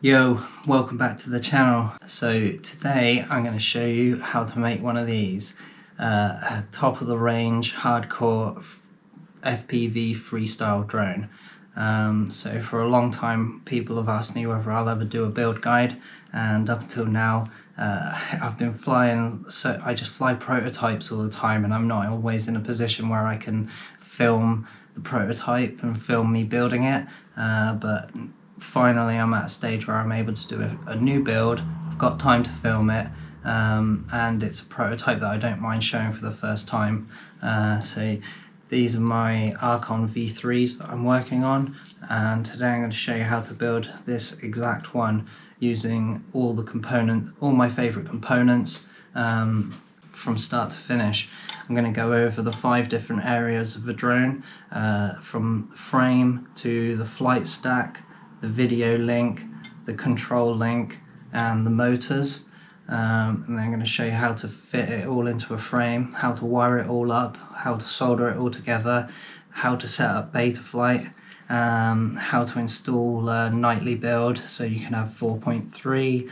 Yo, welcome back to the channel. So today I'm going to show you how to make one of these top of the range hardcore FPV freestyle drone. So for a long time people have asked me whether I'll ever do a build guide, and up until now I've been flying, so I just fly prototypes all the time, and I'm not always in a position where I can film the prototype and film me building it, but finally I'm at a stage where I'm able to do a new build. I've got time to film it, and it's a prototype that I don't mind showing for the first time. So these are my Archon V3s that I'm working on, and today I'm going to show you how to build this exact one using all my favourite components from start to finish. I'm going to go over the 5 different areas of the drone, from the frame to the flight stack, the video link, the control link, and the motors. And then I'm going to show you how to fit it all into a frame, how to wire it all up, how to solder it all together, how to set up Betaflight, how to install a nightly build so you can have 4.3,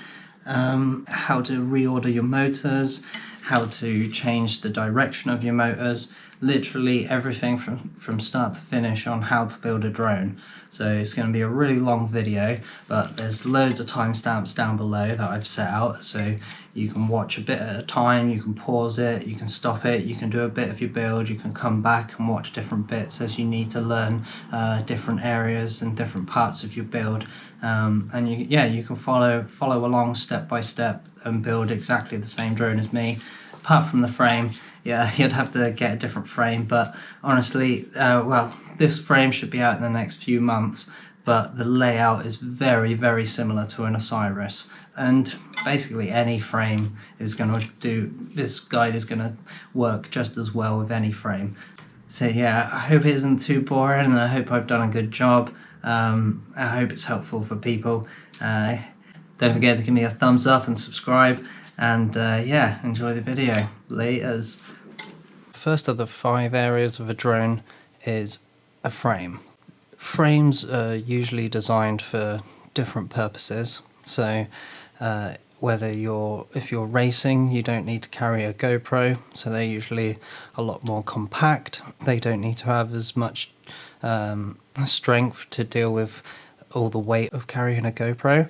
how to reorder your motors, how to change the direction of your motors, literally everything from start to finish on how to build a drone. So it's going to be a really long video, but there's loads of timestamps down below that I've set out, so you can watch a bit at a time, you can pause it, you can stop it, you can do a bit of your build, you can come back and watch different bits as you need to learn different areas and different parts of your build, and you can follow along step by step and build exactly the same drone as me, apart from the frame. Yeah, you'd have to get a different frame, but honestly, well, this frame should be out in the next few months, but the layout is very, very similar to an Osiris, and basically any frame is going to do, this guide is going to work just as well with any frame. So yeah, I hope it isn't too boring, and I hope I've done a good job. I hope it's helpful for people. Don't forget to give me a thumbs up and subscribe, and yeah, enjoy the video. Laters. First of the 5 areas of a drone is a frame. Frames are usually designed for different purposes. So if you're racing, you don't need to carry a GoPro, so they're usually a lot more compact. They don't need to have as much strength to deal with all the weight of carrying a GoPro.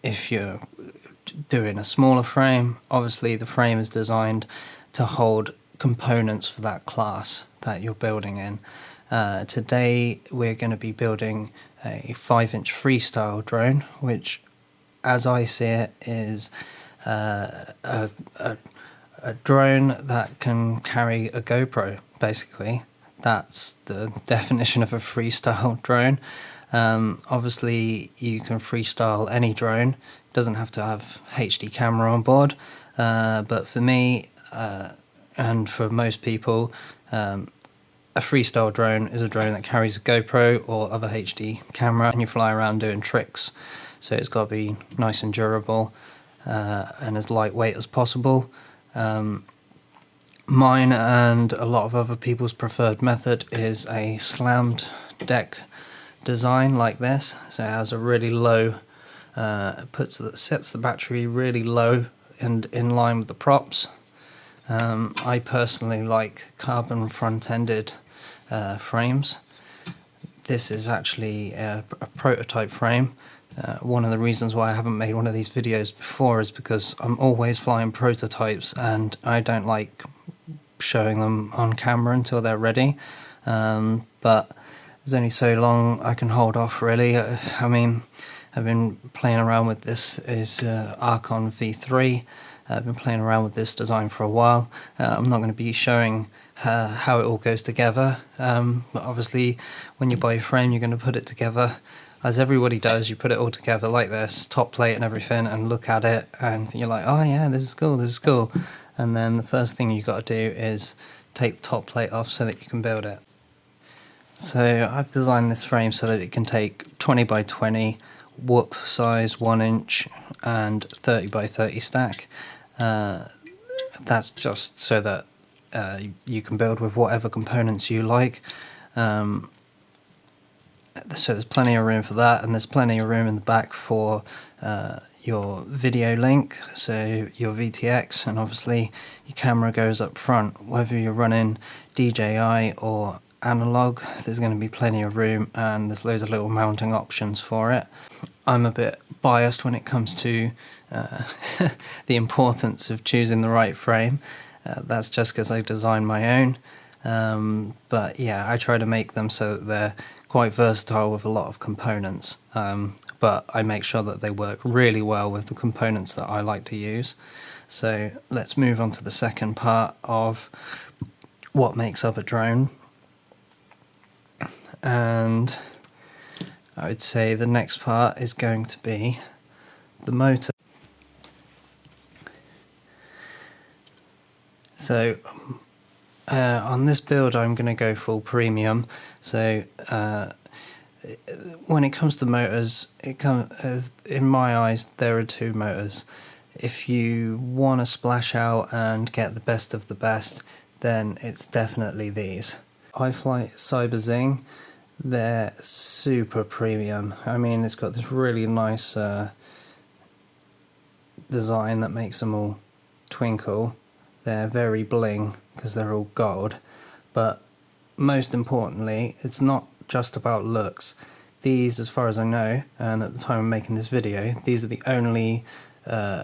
If you're doing a smaller frame, obviously the frame is designed to hold components for that class that you're building in. Today we're going to be building a 5-inch freestyle drone, which, as I see it, is a drone that can carry a GoPro, basically. That's the definition of a freestyle drone. Obviously you can freestyle any drone, it doesn't have to have HD camera on board, but for me and for most people, a freestyle drone is a drone that carries a GoPro or other HD camera and you fly around doing tricks. So it's got to be nice and durable and as lightweight as possible. Mine and a lot of other people's preferred method is a slammed deck design like this. So it has a really low, sets the battery really low and in line with the props. I personally like carbon front-ended frames. This is actually a prototype frame. One of the reasons why I haven't made one of these videos before is because I'm always flying prototypes and I don't like showing them on camera until they're ready. But there's only so long I can hold off, really. I mean, I've been playing around with this Archon V3. I've been playing around with this design for a while. I'm not going to be showing how it all goes together, but obviously when you buy a frame you're going to put it together as everybody does. You put it all together like this, top plate and everything, and look at it and you're like, oh yeah, this is cool. And then the first thing you've got to do is take the top plate off so that you can build it. So I've designed this frame so that it can take 20 by 20 whoop size 1 inch and 30 by 30 stack. That's just so that you can build with whatever components you like. so there's plenty of room for that, and there's plenty of room in the back for your video link, so your VTX, and obviously your camera goes up front. Whether you're running DJI or analog, there's going to be plenty of room, and there's loads of little mounting options for it. I'm a bit biased when it comes to the importance of choosing the right frame. That's just because I designed my own. But yeah, I try to make them so that they're quite versatile with a lot of components. But I make sure that they work really well with the components that I like to use. So let's move on to the second part of what makes up a drone. And I would say the next part is going to be the motor. So on this build I'm going to go full premium. So when it comes to motors, in my eyes there are two motors. If you want to splash out and get the best of the best, then it's definitely these. iFlight Cyber Zing, they're super premium. I mean, it's got this really nice design that makes them all twinkle. They're very bling because they're all gold, but most importantly, it's not just about looks. These, as far as I know, and at the time of making this video, these are the only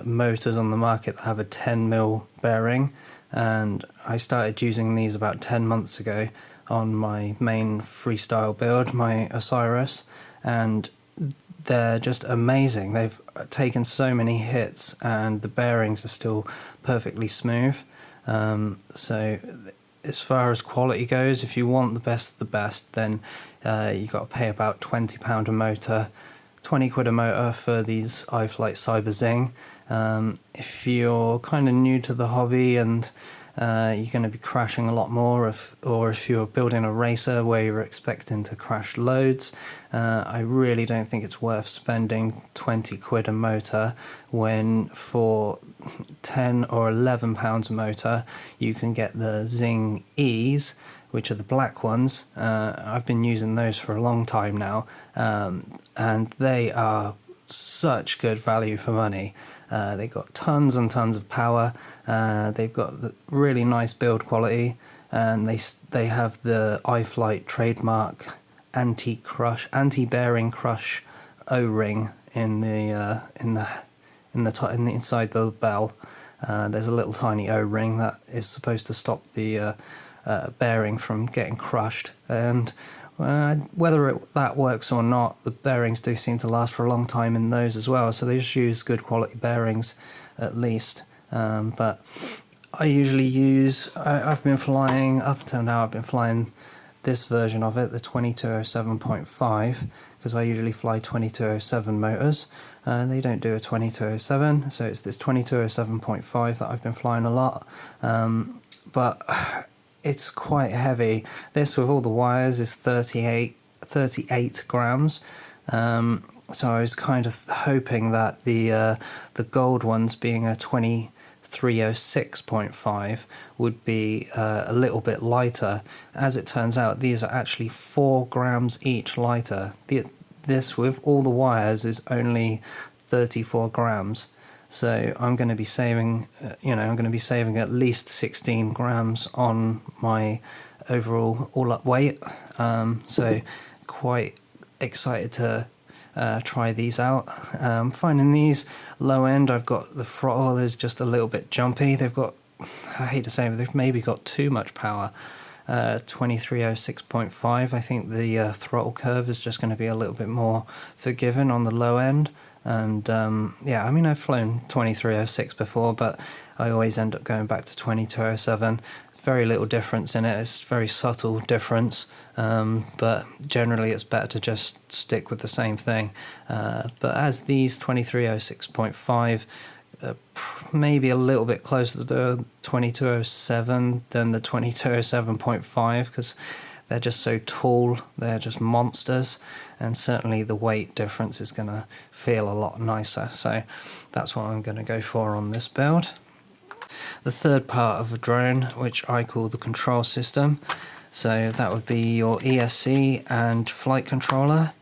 motors on the market that have a 10mm bearing, and I started using these about 10 months ago on my main freestyle build, my Osiris, and they're just amazing. They've taken so many hits and the bearings are still perfectly smooth. So as far as quality goes, if you want the best of the best, then you've got to pay about £20 a motor, 20 quid a motor for these iFlight Cyber Zing. If you're kind of new to the hobby and you're going to be crashing a lot more, or if you're building a racer where you're expecting to crash loads, I really don't think it's worth spending 20 quid a motor when for 10 or 11 pounds a motor you can get the Zing E's, which are the black ones. I've been using those for a long time now, and they are such good value for money. They've got tons and tons of power, they've got the really nice build quality, and they have the iFlight trademark anti-bearing crush O-ring in the inside the bell. There's a little tiny O-ring that is supposed to stop the bearing from getting crushed, and whether that works or not, the bearings do seem to last for a long time in those as well, so they just use good quality bearings at least. But I usually use, I've been flying, up until now I've been flying this version of it, the 2207.5, because I usually fly 2207 motors. They don't do a 2207, so it's this 2207.5 that I've been flying a lot. But it's quite heavy. This, with all the wires, is 38 grams. So I was kind of hoping that the gold ones, being a 2306.5, would be a little bit lighter. As it turns out, these are actually 4 grams each lighter. This, with all the wires, is only 34 grams. So I'm going to be saving, I'm going to be saving at least 16 grams on my overall all-up weight. So quite excited to try these out. Finding these low end, I've got the throttle is just a little bit jumpy. They've got, I hate to say it, but they've maybe got too much power. 2306.5, I think the throttle curve is just going to be a little bit more forgiving on the low end. And yeah, I mean, I've flown 2306 before, but I always end up going back to 2207. Very little difference in it, it's a very subtle difference, but generally it's better to just stick with the same thing. But as these 2306.5 maybe a little bit closer to the 2207 than the 2207.5, because they're just so tall, they're just monsters, and certainly the weight difference is going to feel a lot nicer, so that's what I'm going to go for on this build. The third part of a drone, which I call the control system. So that would be your ESC and flight controller.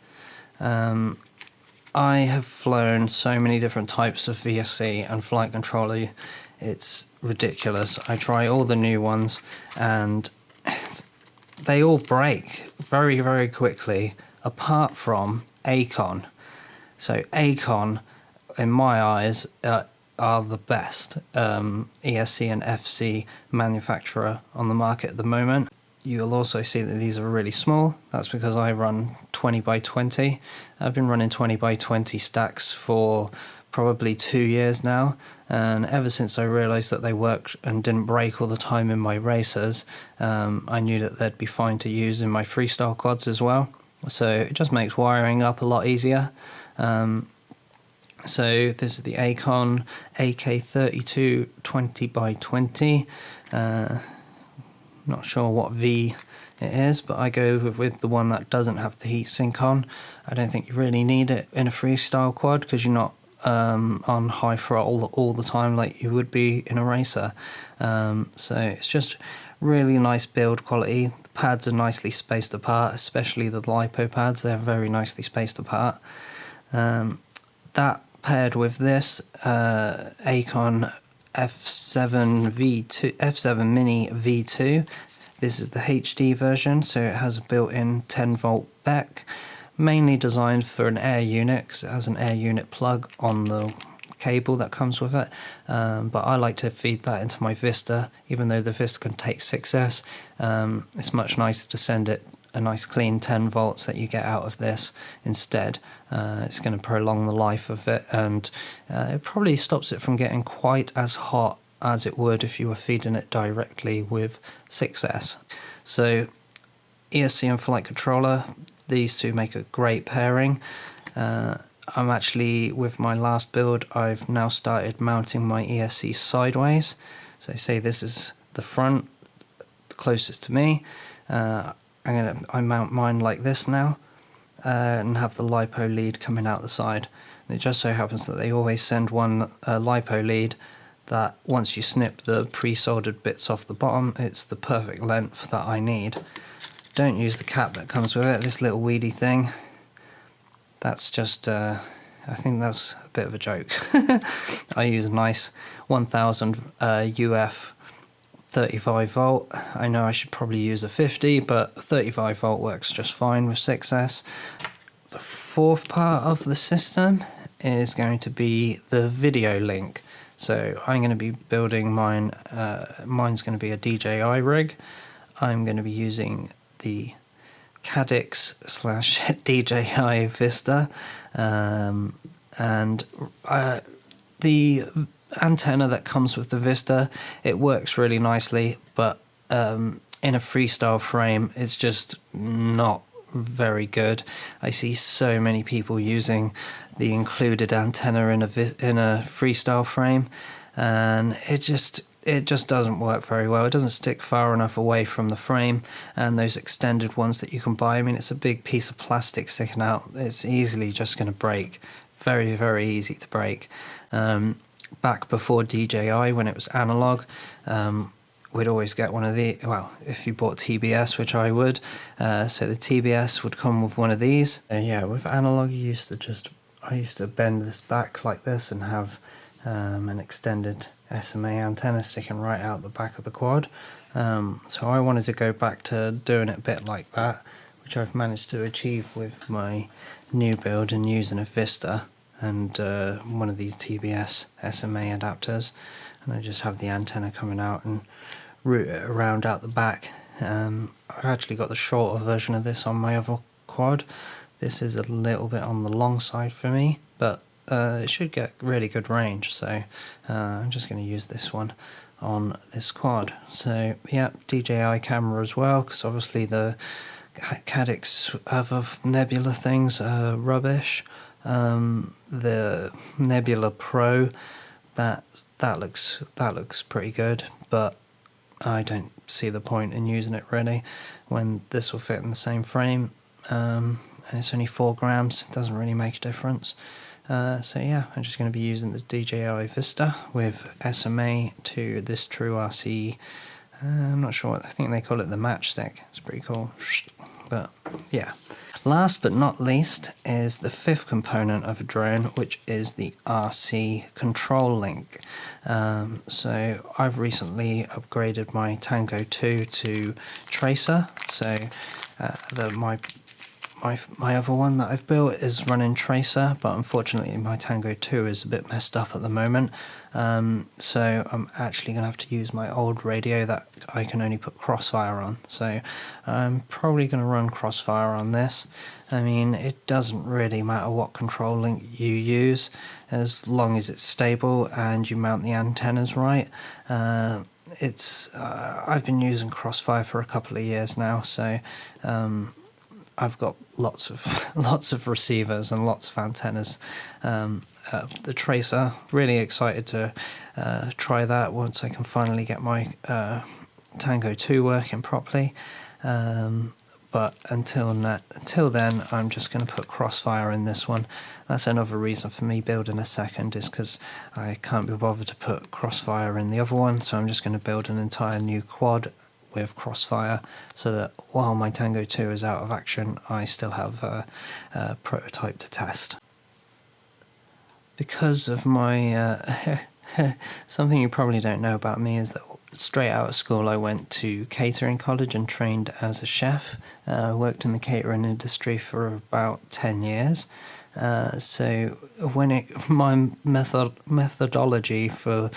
I have flown so many different types of VSC and flight controller, it's ridiculous. I try all the new ones and they all break very, very quickly, apart from Acon. So Acon, in my eyes, are the best ESC and FC manufacturer on the market at the moment. You'll also see that these are really small. That's because I run 20 by 20. I've been running 20 by 20 stacks for probably 2 years now, and ever since I realised that they worked and didn't break all the time in my racers, I knew that they'd be fine to use in my freestyle quads as well. So it just makes wiring up a lot easier. So this is the Acon AK32 20 by 20. Not sure what V it is, but I go with the one that doesn't have the heatsink on. I don't think you really need it in a freestyle quad because you're not on high throttle all the time like you would be in a racer. So it's just really nice build quality. The pads are nicely spaced apart, especially the lipo pads. They're very nicely spaced apart. That paired with this Acon F7 Mini V2. This is the HD version, so it has a built-in 10-volt BEC, mainly designed for an air unit because it has an air unit plug on the cable that comes with it. But I like to feed that into my Vista, even though the Vista can take 6S. It's much nicer to send it a nice clean 10 volts that you get out of this instead. It's going to prolong the life of it, and it probably stops it from getting quite as hot as it would if you were feeding it directly with 6S. So ESC and flight controller, these two make a great pairing. I'm actually, with my last build, I've now started mounting my ESC sideways. So say this is the front, closest to me. I mount mine like this now, and have the LiPo lead coming out the side. And it just so happens that they always send one LiPo lead that once you snip the pre-soldered bits off the bottom, it's the perfect length that I need. Don't use the cap that comes with it, this little weedy thing. That's just, I think that's a bit of a joke. I use a nice 1000 UF 35 volt. I know I should probably use a 50, but 35 volt works just fine with 6S. The fourth part of the system is going to be the video link. So I'm going to be building mine, mine's going to be a DJI rig. I'm going to be using the Cadix / DJI Vista, and the antenna that comes with the Vista, it works really nicely, but in a freestyle frame it's just not very good. I see so many people using the included antenna in a freestyle frame, and it just doesn't work very well. It doesn't stick far enough away from the frame, and those extended ones that you can buy, I mean, it's a big piece of plastic sticking out. It's easily just going to break. Very, very easy to break. Back before DJI, when it was analog, we'd always get one of the, well, if you bought TBS, which I would, so the TBS would come with one of these. Yeah, with analog, I used to bend this back like this and have an extended SMA antenna sticking right out the back of the quad. So I wanted to go back to doing it a bit like that, which I've managed to achieve with my new build and using a Vista and one of these TBS SMA adapters, and I just have the antenna coming out and route it around out the back. I've actually got the shorter version of this on my other quad. This is a little bit on the long side for me, but it should get really good range, so I'm just going to use this one on this quad. So yeah, DJI camera as well, because obviously the Cadix other Nebula things are rubbish. The Nebula Pro, that looks pretty good, but I don't see the point in using it really when this will fit in the same frame, and it's only 4 grams. It doesn't really make a difference. So yeah, I'm just going to be using the DJI Vista with SMA to this True RC I'm not sure what, I think they call it the matchstick. It's pretty cool. But yeah. Last but not least is the fifth component of a drone, which is the RC control link. So I've recently upgraded my Tango 2 to Tracer. So my other one that I've built is running Tracer, but unfortunately my Tango 2 is a bit messed up at the moment. So I'm actually going to have to use my old radio that I can only put Crossfire on. So I'm probably going to run Crossfire on this. I mean, it doesn't really matter what control link you use, as long as it's stable and you mount the antennas right. I've been using Crossfire for a couple of years now, so I've got lots of receivers and lots of antennas. The Tracer, really excited to try that once I can finally get my Tango 2 working properly. But until then, I'm just going to put Crossfire in this one. That's another reason for me building a second, is because I can't be bothered to put Crossfire in the other one, so I'm just going to build an entire new quad with Crossfire, so that while my Tango 2 is out of action, I still have a prototype to test. Because of my something you probably don't know about me is that straight out of school I went to catering college and trained as a chef. Worked in the catering industry for about 10 years. So my methodology for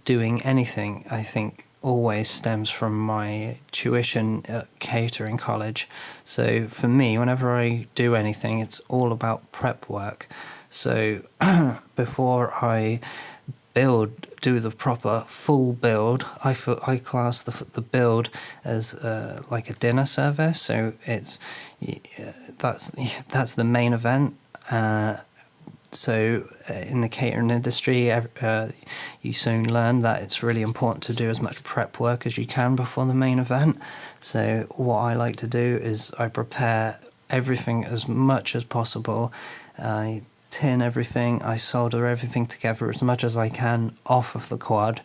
doing anything, I think, always stems from my tuition at catering college. So for me, whenever I do anything, it's all about prep work. So before I do the proper full build, I class the build as like a dinner service. So that's the main event. So in the catering industry, you soon learn that it's really important to do as much prep work as you can before the main event. So what I like to do is I prepare everything as much as possible. I tin everything, I solder everything together as much as I can off of the quad,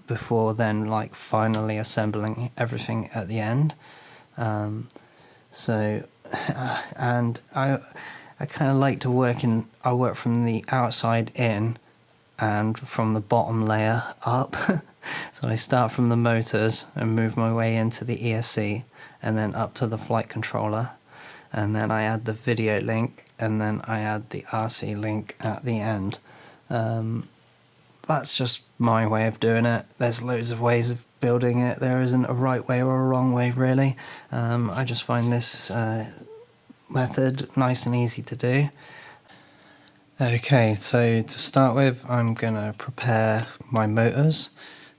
before then like finally assembling everything at the end. And I kind of like to I work from the outside in and from the bottom layer up. So I start from the motors and move my way into the ESC and then up to the flight controller, and then I add the video link, and then I add the RC link at the end. That's just my way of doing it. There's loads of ways of building it. There isn't a right way or a wrong way, really. I just find this method nice and easy to do. Okay, so to start with, I'm going to prepare my motors.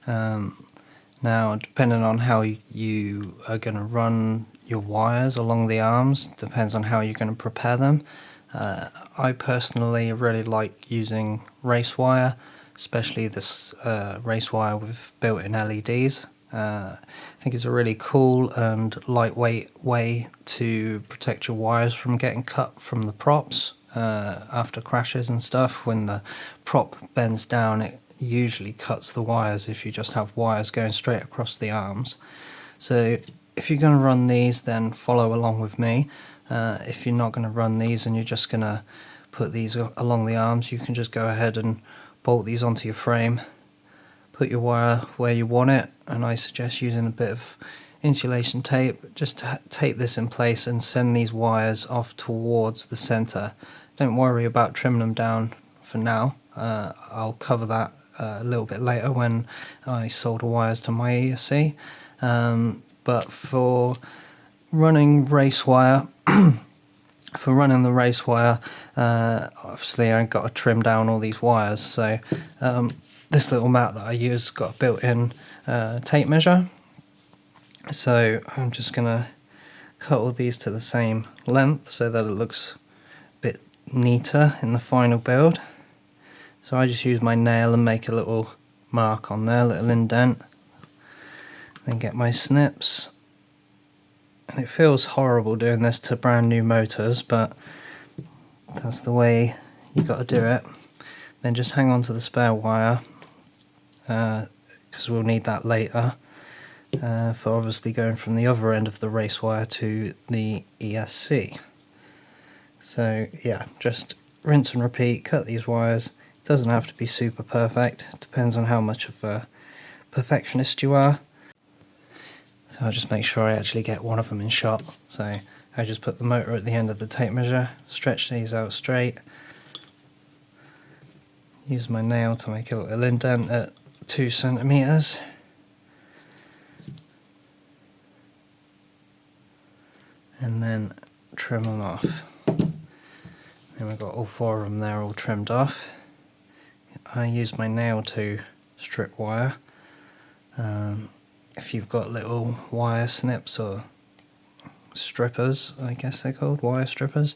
Now, depending on how you are going to run your wires along the arms, depends on how you're going to prepare them. I personally really like using race wire, especially this race wire with built-in LEDs. I think it's a really cool and lightweight way to protect your wires from getting cut from the props after crashes and stuff. When the prop bends down, it usually cuts the wires if you just have wires going straight across the arms. So if you're going to run these, then follow along with me. If you're not going to run these and you're just going to put these along the arms, you can just go ahead and bolt these onto your frame. Put your wire where you want it, and I suggest using a bit of insulation tape. Just tape this in place and send these wires off towards the center. Don't worry about trimming them down for now. I'll cover that a little bit later when I solder wires to my ESC. But for running race wire, obviously I've got to trim down all these wires. So this little mat that I use got a built-in tape measure. So I'm just going to cut all these to the same length so that it looks a bit neater in the final build. So I just use my nail and make a little mark on there, a little indent. Then get my snips. And it feels horrible doing this to brand new motors, but that's the way you got to do it. Then just hang on to the spare wire, because we'll need that later. for obviously going from the other end of the race wire to the ESC. So yeah, just rinse and repeat, cut these wires. It doesn't have to be super perfect, it depends on how much of a perfectionist you are. So I'll just make sure I actually get one of them in shot. So I just put the motor at the end of the tape measure, stretch these out straight, use my nail to make a little indent at 2 centimeters. And then trim them off. Then we've got all 4 of them there all trimmed off. I use my nail to strip wire. If you've got little wire snips or strippers, I guess they're called, wire strippers,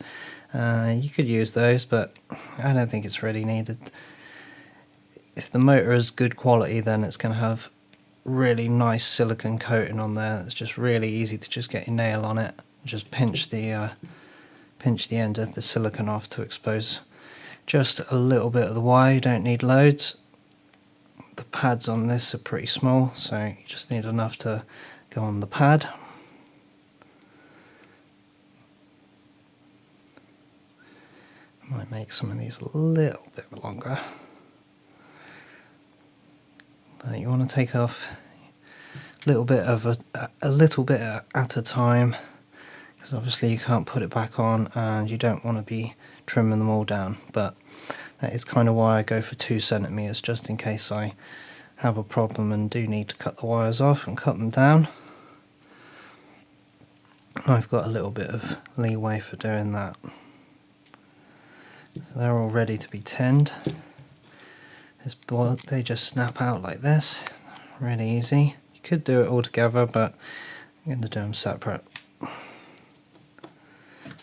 you could use those, but I don't think it's really needed. If the motor is good quality, then it's going to have really nice silicone coating on there. It's just really easy to just get your nail on it, just pinch the end of the silicone off to expose just a little bit of the wire. You don't need loads. The pads on this are pretty small, so you just need enough to go on the pad. I might make some of these a little bit longer. But you want to take off a little bit at a time, because obviously you can't put it back on and you don't want to be trimming them all down. But that is kind of why I go for 2 centimeters, just in case I have a problem and do need to cut the wires off and cut them down. I've got a little bit of leeway for doing that. So they're all ready to be tinned. They just snap out like this, really easy. You could do it all together, but I'm going to do them separate.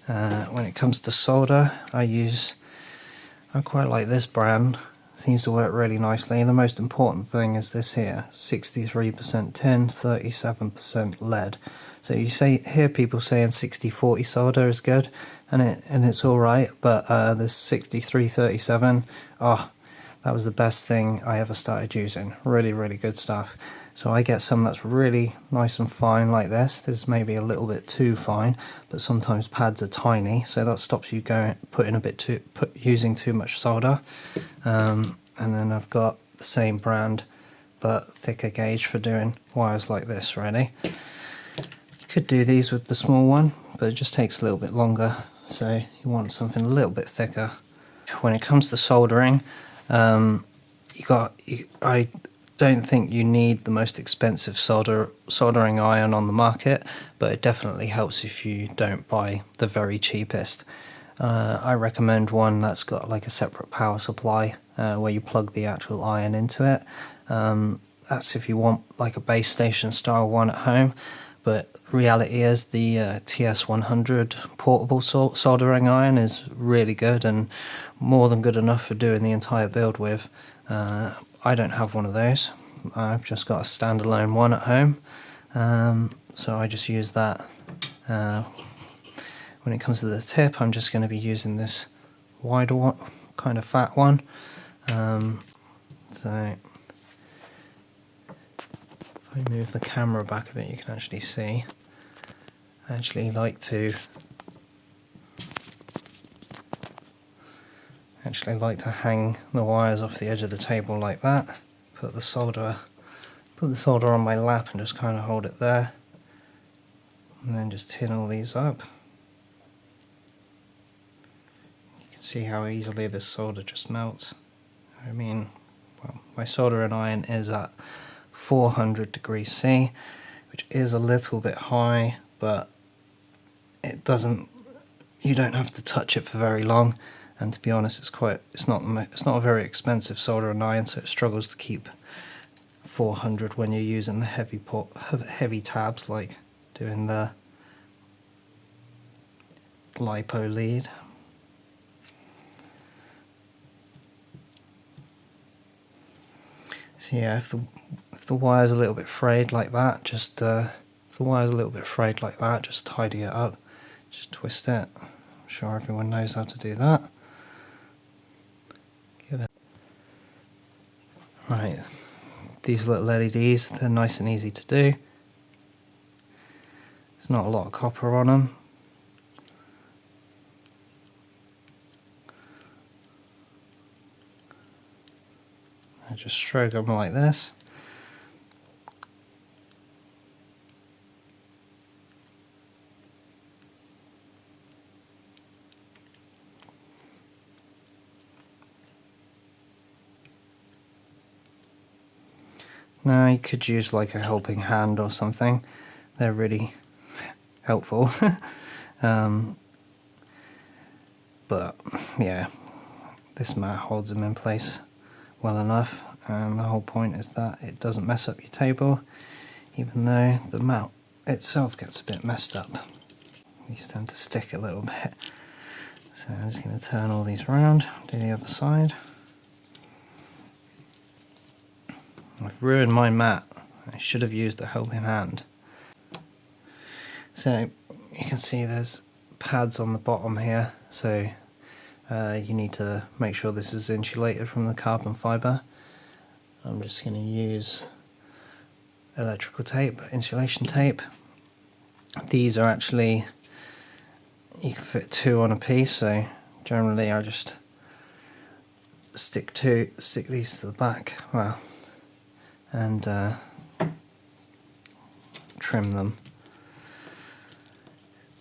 When it comes to solder, I quite like this brand. Seems to work really nicely. The most important thing is this here: 63% tin, 37% lead. So you hear people saying 60-40 solder is good, and it's all right. But this 63-37, oh, that was the best thing I ever started using. Really, really good stuff. So I get some that's really nice and fine like this. This is maybe a little bit too fine, but sometimes pads are tiny, so that stops you using too much solder. And then I've got the same brand but thicker gauge for doing wires like this. Really, you could do these with the small one, but it just takes a little bit longer, so you want something a little bit thicker. When it comes to soldering, I don't think you need the most expensive soldering iron on the market, but it definitely helps if you don't buy the very cheapest. I recommend one that's got like a separate power supply where you plug the actual iron into it. That's if you want like a base station style one at home, but reality is the TS100 portable soldering iron is really good and more than good enough for doing the entire build with. I don't have one of those. I've just got a standalone one at home, so I just use that. When it comes to the tip, I'm just going to be using this wider one, kind of fat one. So if I move the camera back a bit, you can actually see. I actually like to hang the wires off the edge of the table like that. Put the solder on my lap and just kind of hold it there, and then just tin all these up. You can see how easily this solder just melts. I mean, well, my soldering iron is at 400 degrees C, which is a little bit high, but you don't have to touch it for very long. And to be honest, it's not a very expensive soldering iron, so it struggles to keep 400 when you're using the heavy tabs, like doing the lipo lead. So yeah, if the wire's a little bit frayed like that, just tidy it up, just twist it. I'm sure everyone knows how to do that. Right, these little LEDs, they're nice and easy to do. There's not a lot of copper on them. I just stroke them like this. Now you could use like a helping hand or something. They're really helpful. But yeah, this mat holds them in place well enough, and the whole point is that it doesn't mess up your table, even though the mat itself gets a bit messed up. These tend to stick a little bit. So I'm just going to turn all these around, do the other side. I've ruined my mat. I should have used a helping hand. So you can see there's pads on the bottom here, so you need to make sure this is insulated from the carbon fibre. I'm just going to use electrical tape, insulation tape. These are actually, you can fit 2 on a piece, so generally I just stick these to the back, well, and trim them.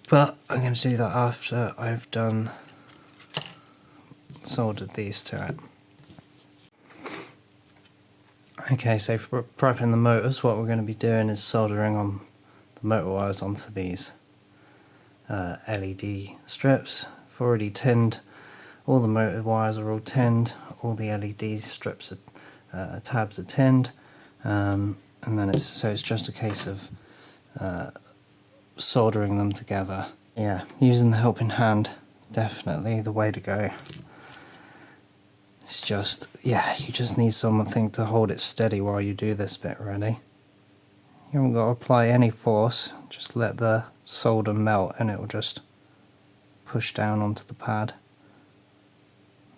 But I'm going to do that after I've done soldered these to it. Okay, so for prepping the motors, what we're going to be doing is soldering on the motor wires onto these LED strips. I've already tinned, all the motor wires are all tinned, all the LED strips are, tabs are tinned, and then it's just a case of soldering them together. Yeah, using the helping hand, definitely the way to go. It's just, yeah, you just need something to hold it steady while you do this bit, really. You haven't got to apply any force, just let the solder melt and it will just push down onto the pad.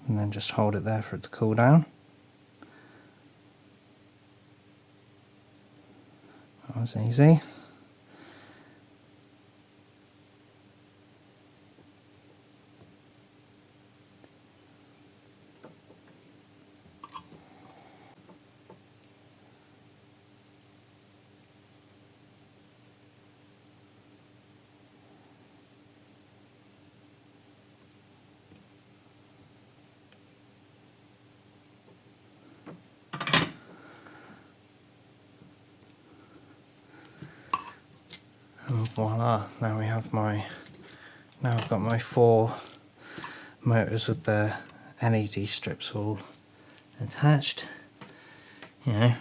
And then just hold it there for it to cool down. That was easy. And voila, now I've got my 4 motors with their LED strips all attached. You know,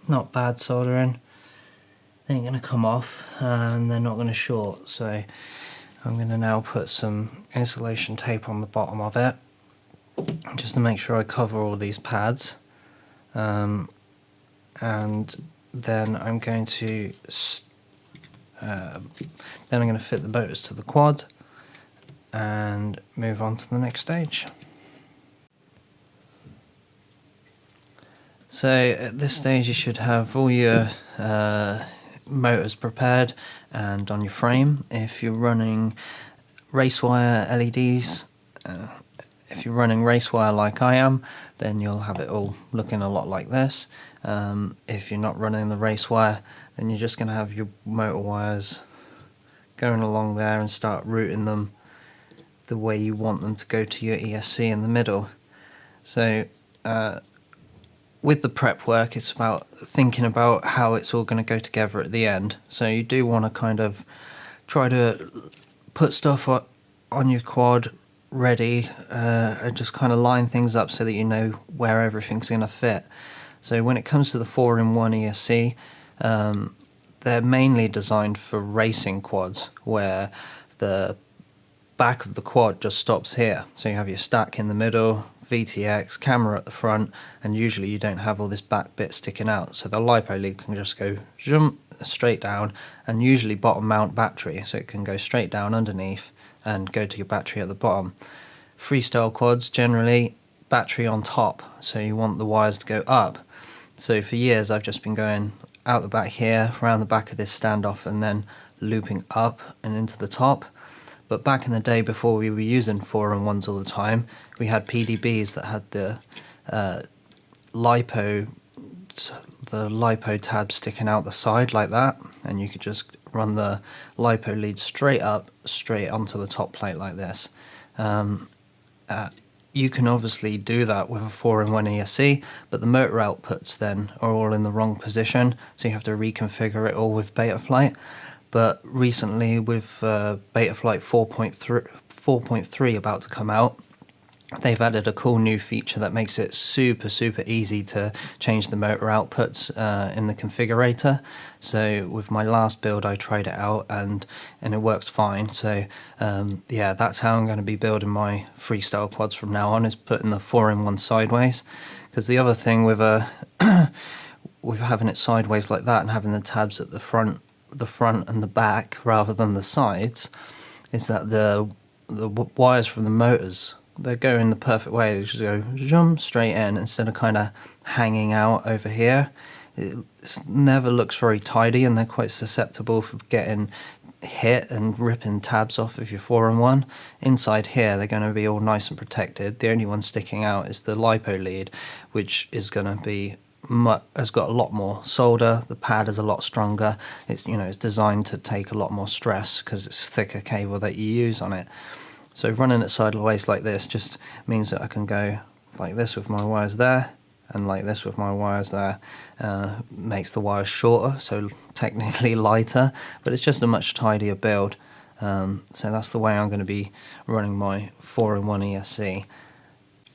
not bad soldering. They ain't gonna come off and they're not gonna short, so I'm gonna now put some insulation tape on the bottom of it just to make sure I cover all these pads, and then I'm going to fit the motors to the quad and move on to the next stage. So at this stage you should have all your motors prepared and on your frame. If you're running race wire LEDs, if you're running race wire like I am, then you'll have it all looking a lot like this. If you're not running the race wire, then you're just going to have your motor wires going along there and start routing them the way you want them to go to your ESC in the middle. So with the prep work, it's about thinking about how it's all going to go together at the end. So you do want to kind of try to put stuff on your quad ready, and just kind of line things up so that you know where everything's going to fit. So when it comes to the 4-in-1 ESC, they're mainly designed for racing quads, where the back of the quad just stops here. So you have your stack in the middle, VTX, camera at the front, and usually you don't have all this back bit sticking out. So the LiPo lead can just go jump straight down, and usually bottom mount battery, so it can go straight down underneath and go to your battery at the bottom. Freestyle quads, generally battery on top, so you want the wires to go up. So for years I've just been going out the back here, around the back of this standoff, and then looping up and into the top. But back in the day, before we were using 4-in-1s all the time, we had PDBs that had the lipo tab sticking out the side like that, and you could just run the lipo lead straight up, straight onto the top plate like this. You can obviously do that with a 4-in-1 ESC, but the motor outputs then are all in the wrong position, so you have to reconfigure it all with Betaflight. But recently, with Betaflight 4.3 about to come out, they've added a cool new feature that makes it super easy to change the motor outputs in the configurator. So with my last build I tried it out and it works fine. So yeah, that's how I'm going to be building my freestyle quads from now on, is putting the 4-in-1 sideways. Because the other thing with with having it sideways like that and having the tabs at the front and the back rather than the sides, is that the wires from the motors, they go in the perfect way. They just go zoom straight in instead of kind of hanging out over here. It never looks very tidy, and they're quite susceptible for getting hit and ripping tabs off of your 4-in-1. Inside here, they're going to be all nice and protected. The only one sticking out is the lipo lead, which is going to be has got a lot more solder. The pad is a lot stronger. It's, you know, it's designed to take a lot more stress because it's thicker cable that you use on it. So running it sideways like this just means that I can go like this with my wires there and like this with my wires there. Makes the wires shorter, so technically lighter, but it's just a much tidier build. So that's the way I'm going to be running my 4-in-1 ESC.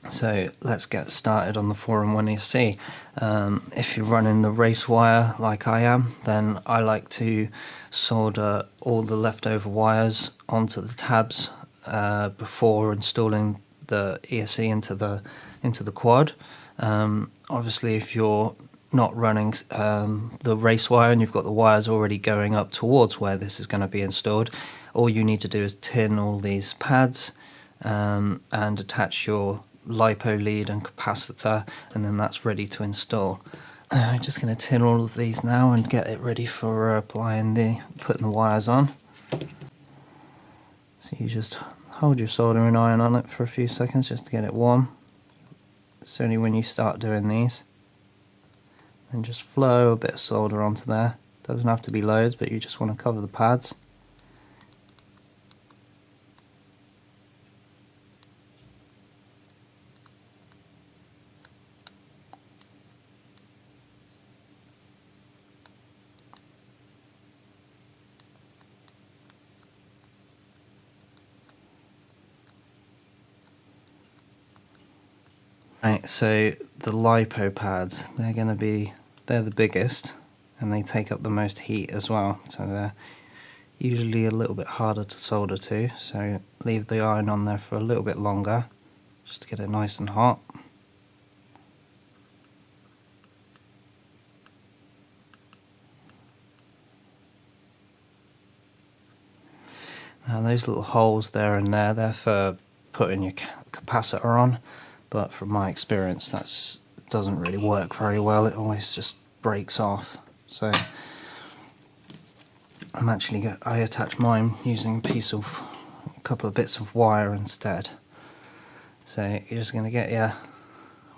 So let's get started on the 4-in-1 ESC. If you're running the race wire like I am, then I like to solder all the leftover wires onto the tabs before installing the ESC into the quad. Obviously, if you're not running the race wire and you've got the wires already going up towards where this is going to be installed, all you need to do is tin all these pads and attach your lipo lead and capacitor, and then that's ready to install. I'm just going to tin all of these now and get it ready for putting the wires on. So you just hold your soldering iron on it for a few seconds just to get it warm. It's only when you start doing these, then just flow a bit of solder onto there. Doesn't have to be loads, but you just want to cover the pads. Right, so the lipo pads, they're the biggest, and they take up the most heat as well, so they're usually a little bit harder to solder to, so leave the iron on there for a little bit longer just to get it nice and hot. Now those little holes there and there, they're for putting your capacitor on, but from my experience that doesn't really work very well. It always just breaks off. So I attach mine using a couple of bits of wire instead. So you're just going to get your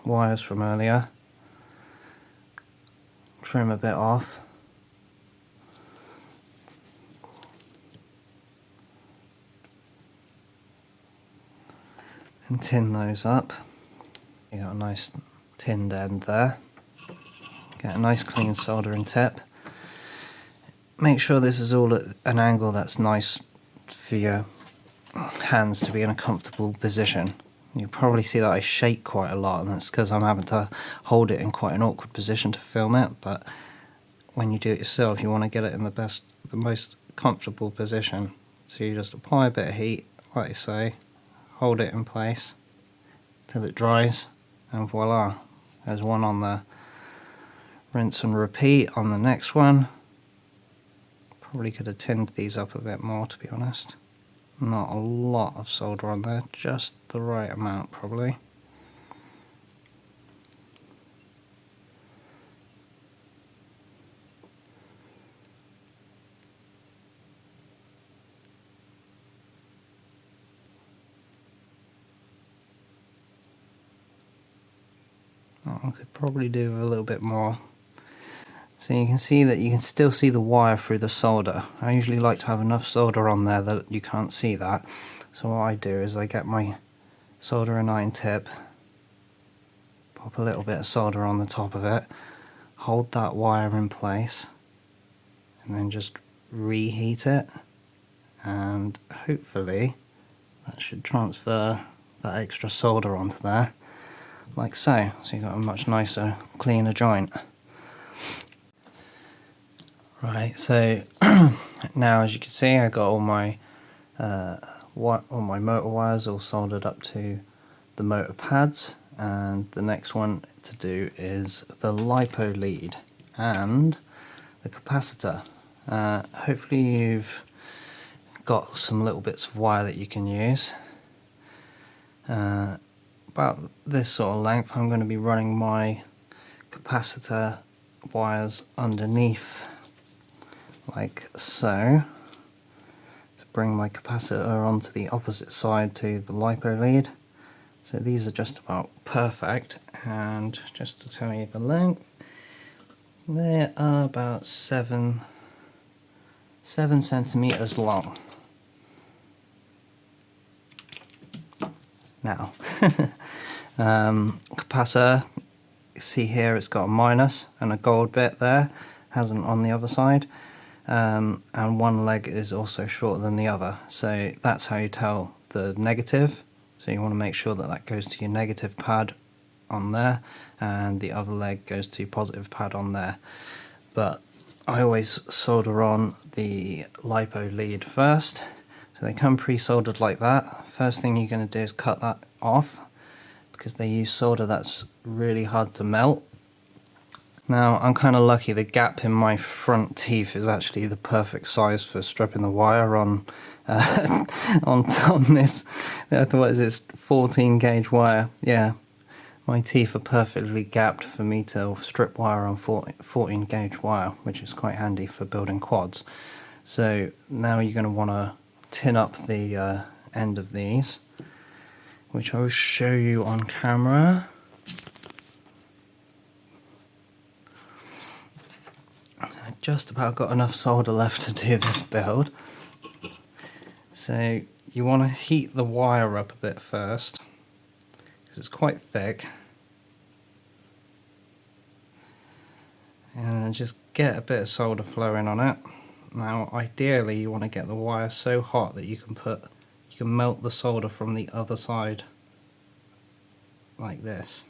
wires from earlier, trim a bit off, and tin those up. You got a nice tinned end there. Get a nice clean soldering tip. Make sure this is all at an angle that's nice for your hands to be in a comfortable position. You'll probably see that I shake quite a lot, and that's because I'm having to hold it in quite an awkward position to film it, but when you do it yourself you want to get it in the most comfortable position. So you just apply a bit of heat, like I say, hold it in place till it dries, and voila, there's one on there. Rinse and repeat on the next one. Probably could have tinned these up a bit more, to be honest. Not a lot of solder on there, just the right amount probably. I could probably do with a little bit more. So you can see that you can still see the wire through the solder. I usually like to have enough solder on there that you can't see that. So what I do is I get my soldering iron tip, pop a little bit of solder on the top of it, hold that wire in place, and then just reheat it, and hopefully that should transfer that extra solder onto there, like so. So you've got a much nicer, cleaner joint. Right, so now as you can see, I got all my motor wires all soldered up to the motor pads, and the next one to do is the LiPo lead and the capacitor. Hopefully you've got some little bits of wire that you can use. About this sort of length, I'm going to be running my capacitor wires underneath like so, to bring my capacitor onto the opposite side to the LiPo lead. So these are just about perfect, and just to tell you the length, they are about 7 centimeters long. Now, capacitor, you see here it's got a minus and a gold bit there, hasn't on the other side. And one leg is also shorter than the other, so that's how you tell the negative. So you want to make sure that that goes to your negative pad on there, and the other leg goes to your positive pad on there. But I always solder on the LiPo lead first, so they come pre-soldered like that. First thing you're going to do is cut that off, because they use solder that's really hard to melt. Now I'm kind of lucky, the gap in my front teeth is actually the perfect size for stripping the wire on on this, what is this, 14 gauge wire. Yeah, my teeth are perfectly gapped for me to strip wire on 14 gauge wire, which is quite handy for building quads. So now you're going to want to tin up the end of these, which I will show you on camera. I just about got enough solder left to do this build. So you want to heat the wire up a bit first, because it's quite thick, and just get a bit of solder flowing on it. Now ideally you want to get the wire so hot that you can melt the solder from the other side like this.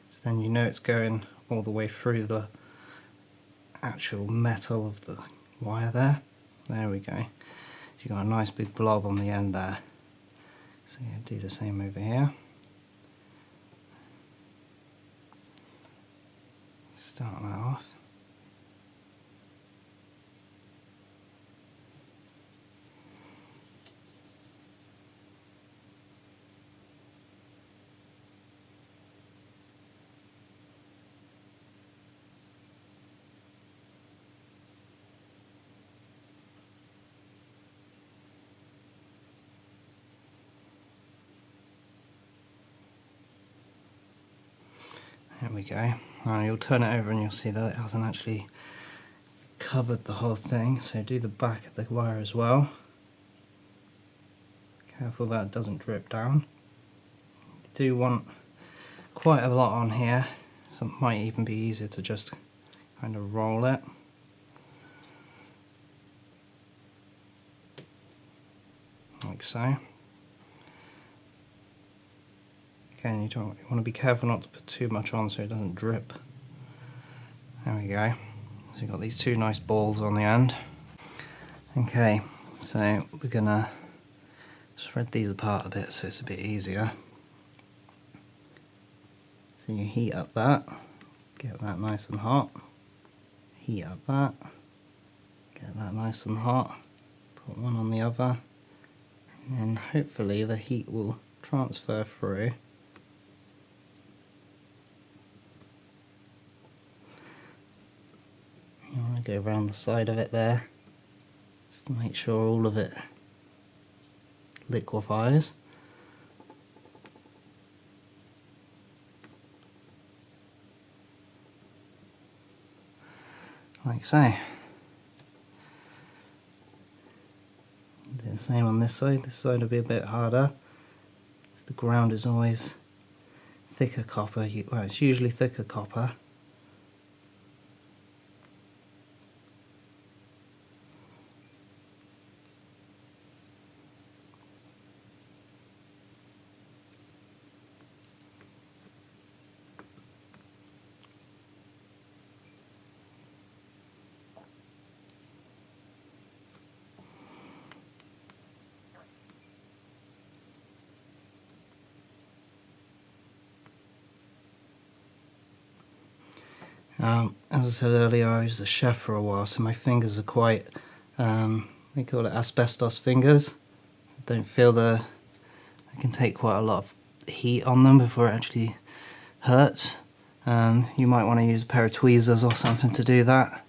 So then you know it's going all the way through the actual metal of the wire there. There we go. So you've got a nice big blob on the end there. So yeah, do the same over here. Start that off. There we go. Now you'll turn it over and you'll see that it hasn't actually covered the whole thing, so do the back of the wire as well. Careful that it doesn't drip down. You do want quite a lot on here, so it might even be easier to just kind of roll it. Like so. Again, you want to be careful not to put too much on so it doesn't drip. There we go. So you've got these two nice balls on the end. Okay, so we're gonna spread these apart a bit so it's a bit easier. So you heat up that, get that nice and hot. Heat up that, get that nice and hot. Put one on the other, and then hopefully the heat will transfer through. You want to go around the side of it there, just to make sure all of it liquefies. like so. Do the same on this side. This side will be a bit harder. The ground is always thicker copper. Well, it's usually thicker copper. As I said earlier, I was a chef for a while, so my fingers are quite, they call it asbestos fingers. I don't feel I can take quite a lot of heat on them before it actually hurts. You might want to use a pair of tweezers or something to do that.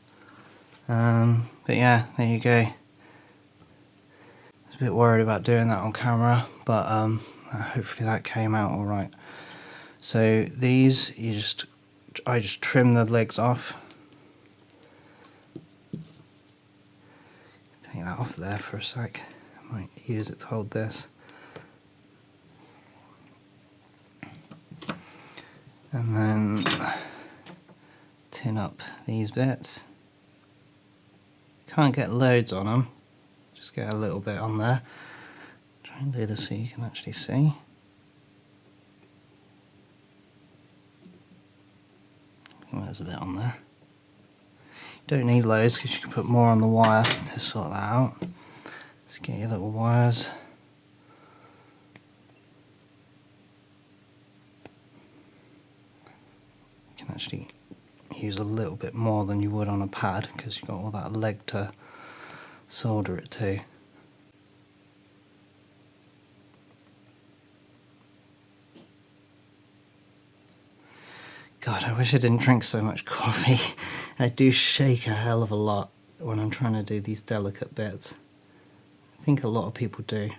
But yeah, there you go. I was a bit worried about doing that on camera, but hopefully that came out alright. So these, I just trim the legs off. Take that off there for a sec. I might use it to hold this. And then tin up these bits. Can't get loads on them, just get a little bit on there. Try and do this so you can actually see. There's a bit on there. You don't need loads because you can put more on the wire to sort that out. Let's get your little wires. You can actually use a little bit more than you would on a pad because you've got all that leg to solder it to. God, I wish I didn't drink so much coffee. I do shake a hell of a lot when I'm trying to do these delicate bits. I think a lot of people do.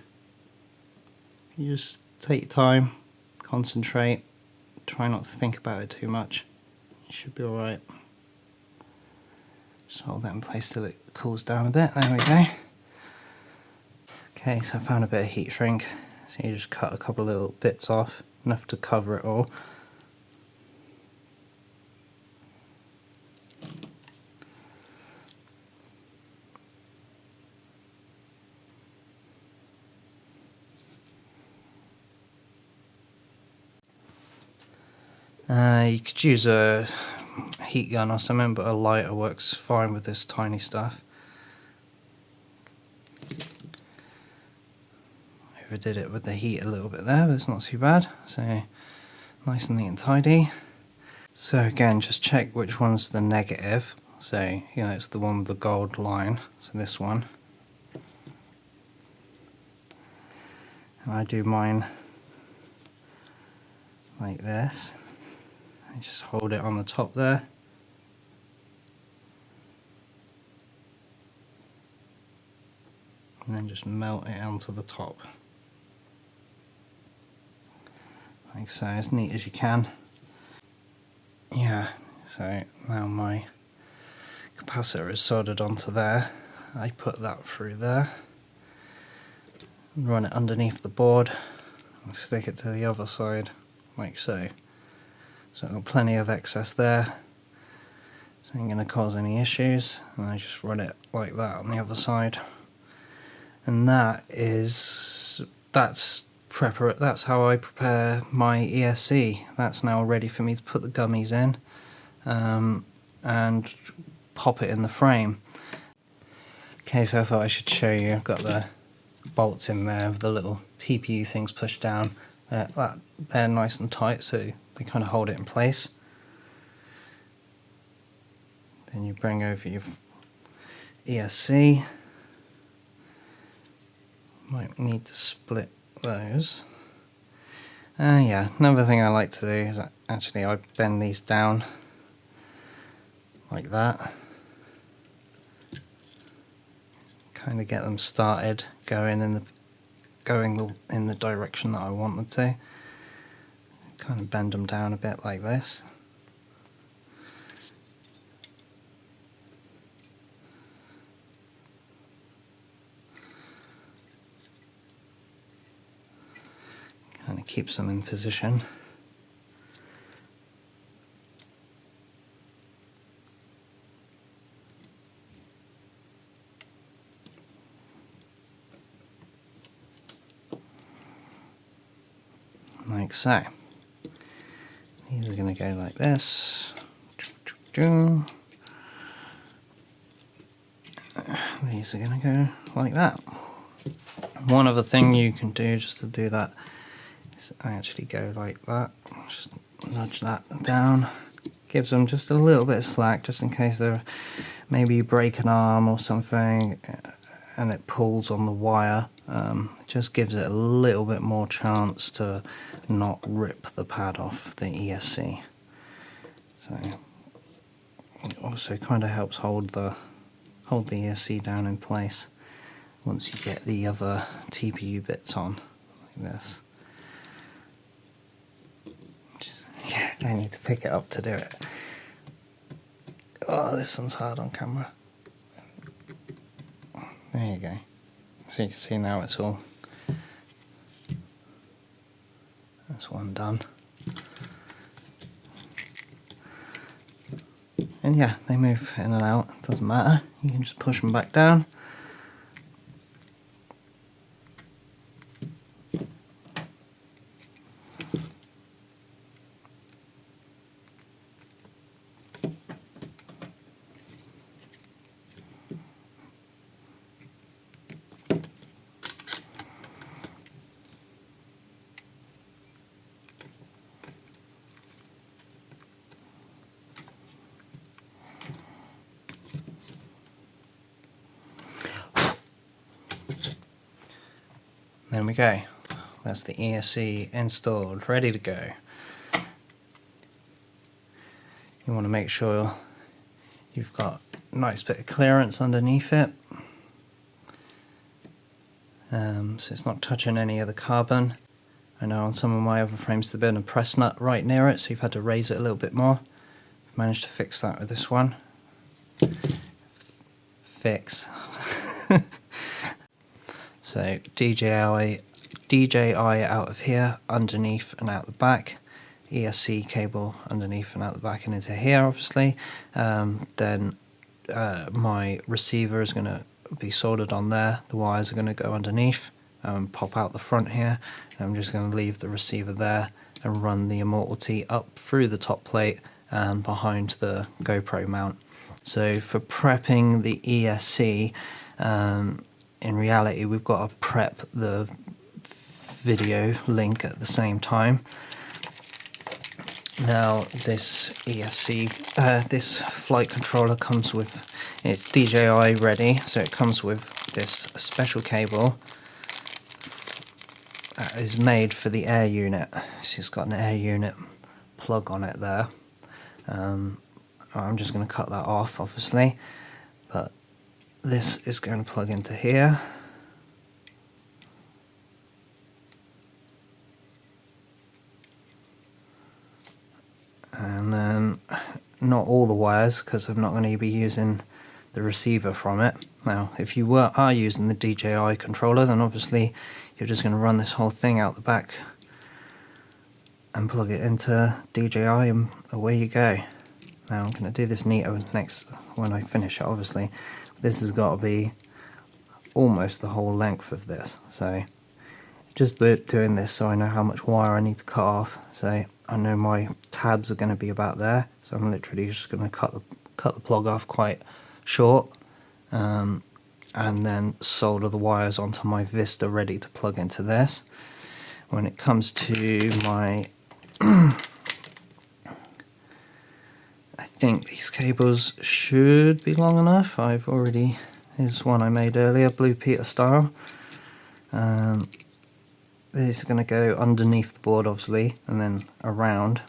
You just take your time, concentrate, try not to think about it too much. You should be alright. Just hold that in place till it cools down a bit. There we go. Okay, so I found a bit of heat shrink. So you just cut a couple of little bits off, enough to cover it all. You could use a heat gun or something, but a lighter works fine with this tiny stuff. Overdid it with the heat a little bit there, but it's not too bad. So nice and neat and tidy. So again, just check which one's the negative. So, you know, it's the one with the gold line, so this one. And I do mine like this. I just hold it on the top there. And then just melt it onto the top. Like so, as neat as you can. Yeah, so now my capacitor is soldered onto there. I put that through there. Run it underneath the board and stick it to the other side, like so. So I've got plenty of excess there, so it ain't going to cause any issues, and I just run it like that on the other side. And that's how I prepare my ESC. That's now ready for me to put the gummies in and pop it in the frame. Okay, so I thought I should show you. I've got the bolts in there with the little TPU things pushed down. They're nice and tight, so they kind of hold it in place. Then you bring over your ESC. Might need to split those. Yeah, another thing I like to do is actually I bend these down like that. Kind of get them started going in the direction that I want them to. Kind of bend them down a bit like this. it keeps them in position. Like so. These are going to go like this. These are going to go like that. One other thing you can do just to do that is actually go like that. Just nudge that down. Gives them just a little bit of slack, just in case they're maybe you break an arm or something and it pulls on the wire. It just gives it a little bit more chance to not rip the pad off the ESC. So it also kind of helps hold the ESC down in place once you get the other TPU bits on, like this. Yeah, I need to pick it up to do it. Oh, this one's hard on camera. There you go. So you can see now it's all... That's one done. And yeah, they move in and out, doesn't matter. You can just push them back down. There we go. That's the ESC installed, ready to go. You want to make sure you've got a nice bit of clearance underneath it, so it's not touching any of the carbon. I know on some of my other frames there's been a press nut right near it, so you've had to raise it a little bit more. I've managed to fix that with this one. Fix. So DJI out of here, underneath and out the back. ESC cable underneath and out the back and into here, obviously. Then my receiver is going to be soldered on there. The wires are going to go underneath and pop out the front here. And I'm just going to leave the receiver there and run the Immortal T up through the top plate and behind the GoPro mount. So for prepping the ESC, in reality we've got to prep the video link at the same time. Now this ESC, this flight controller comes with, it's DJI ready, so it comes with this special cable that is made for the air unit. So it's got an air unit plug on it there. I'm just going to cut that off obviously, but this is going to plug into here. And then not all the wires, because I'm not going to be using the receiver from it. Now if you are using the DJI controller, then obviously you're just going to run this whole thing out the back and plug it into DJI and away you go. Now I'm going to do this neater next when I finish it obviously. This has got to be almost the whole length of this, so just doing this so I know how much wire I need to cut off. So I know my tabs are going to be about there, so I'm literally just going to cut the plug off quite short, and then solder the wires onto my Vista ready to plug into this. When it comes to my I think these cables should be long enough. Here's one I made earlier, Blue Peter style. These are going to go underneath the board obviously, and then around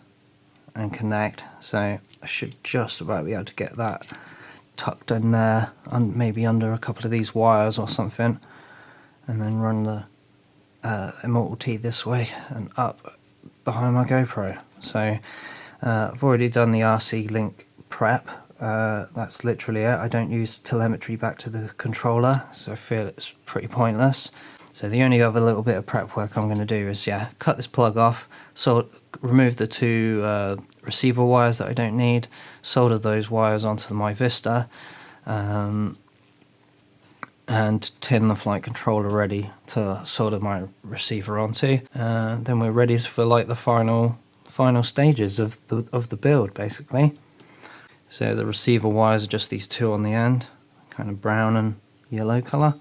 and connect. So I should just about be able to get that tucked in there, maybe under a couple of these wires or something, and then run the Immortal T this way and up behind my GoPro. So I've already done the RC link prep. That's literally it. I don't use telemetry back to the controller, so I feel it's pretty pointless. So the only other little bit of prep work I'm going to do is, yeah, cut this plug off, so remove the two receiver wires that I don't need, solder those wires onto my Vista, and tin the flight controller ready to solder my receiver onto. Then we're ready for like the final stages of the build, basically. So the receiver wires are just these two on the end, kind of brown and yellow colour.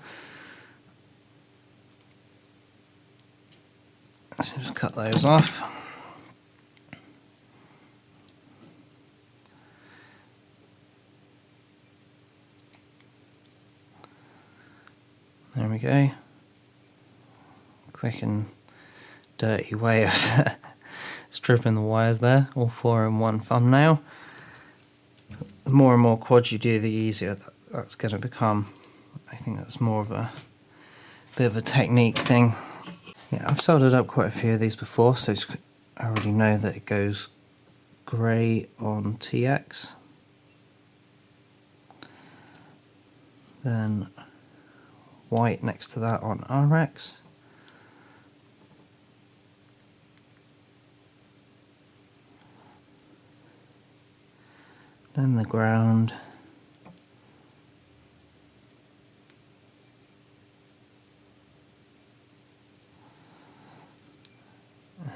So just cut those off. There we go. Quick and dirty way of stripping the wires there, all four in one thumbnail. The more and more quads you do, the easier that's going to become. I think that's more of a bit of a technique thing. Yeah, I've soldered up quite a few of these before, so I already know that it goes grey on TX, then white next to that on RX, then the ground,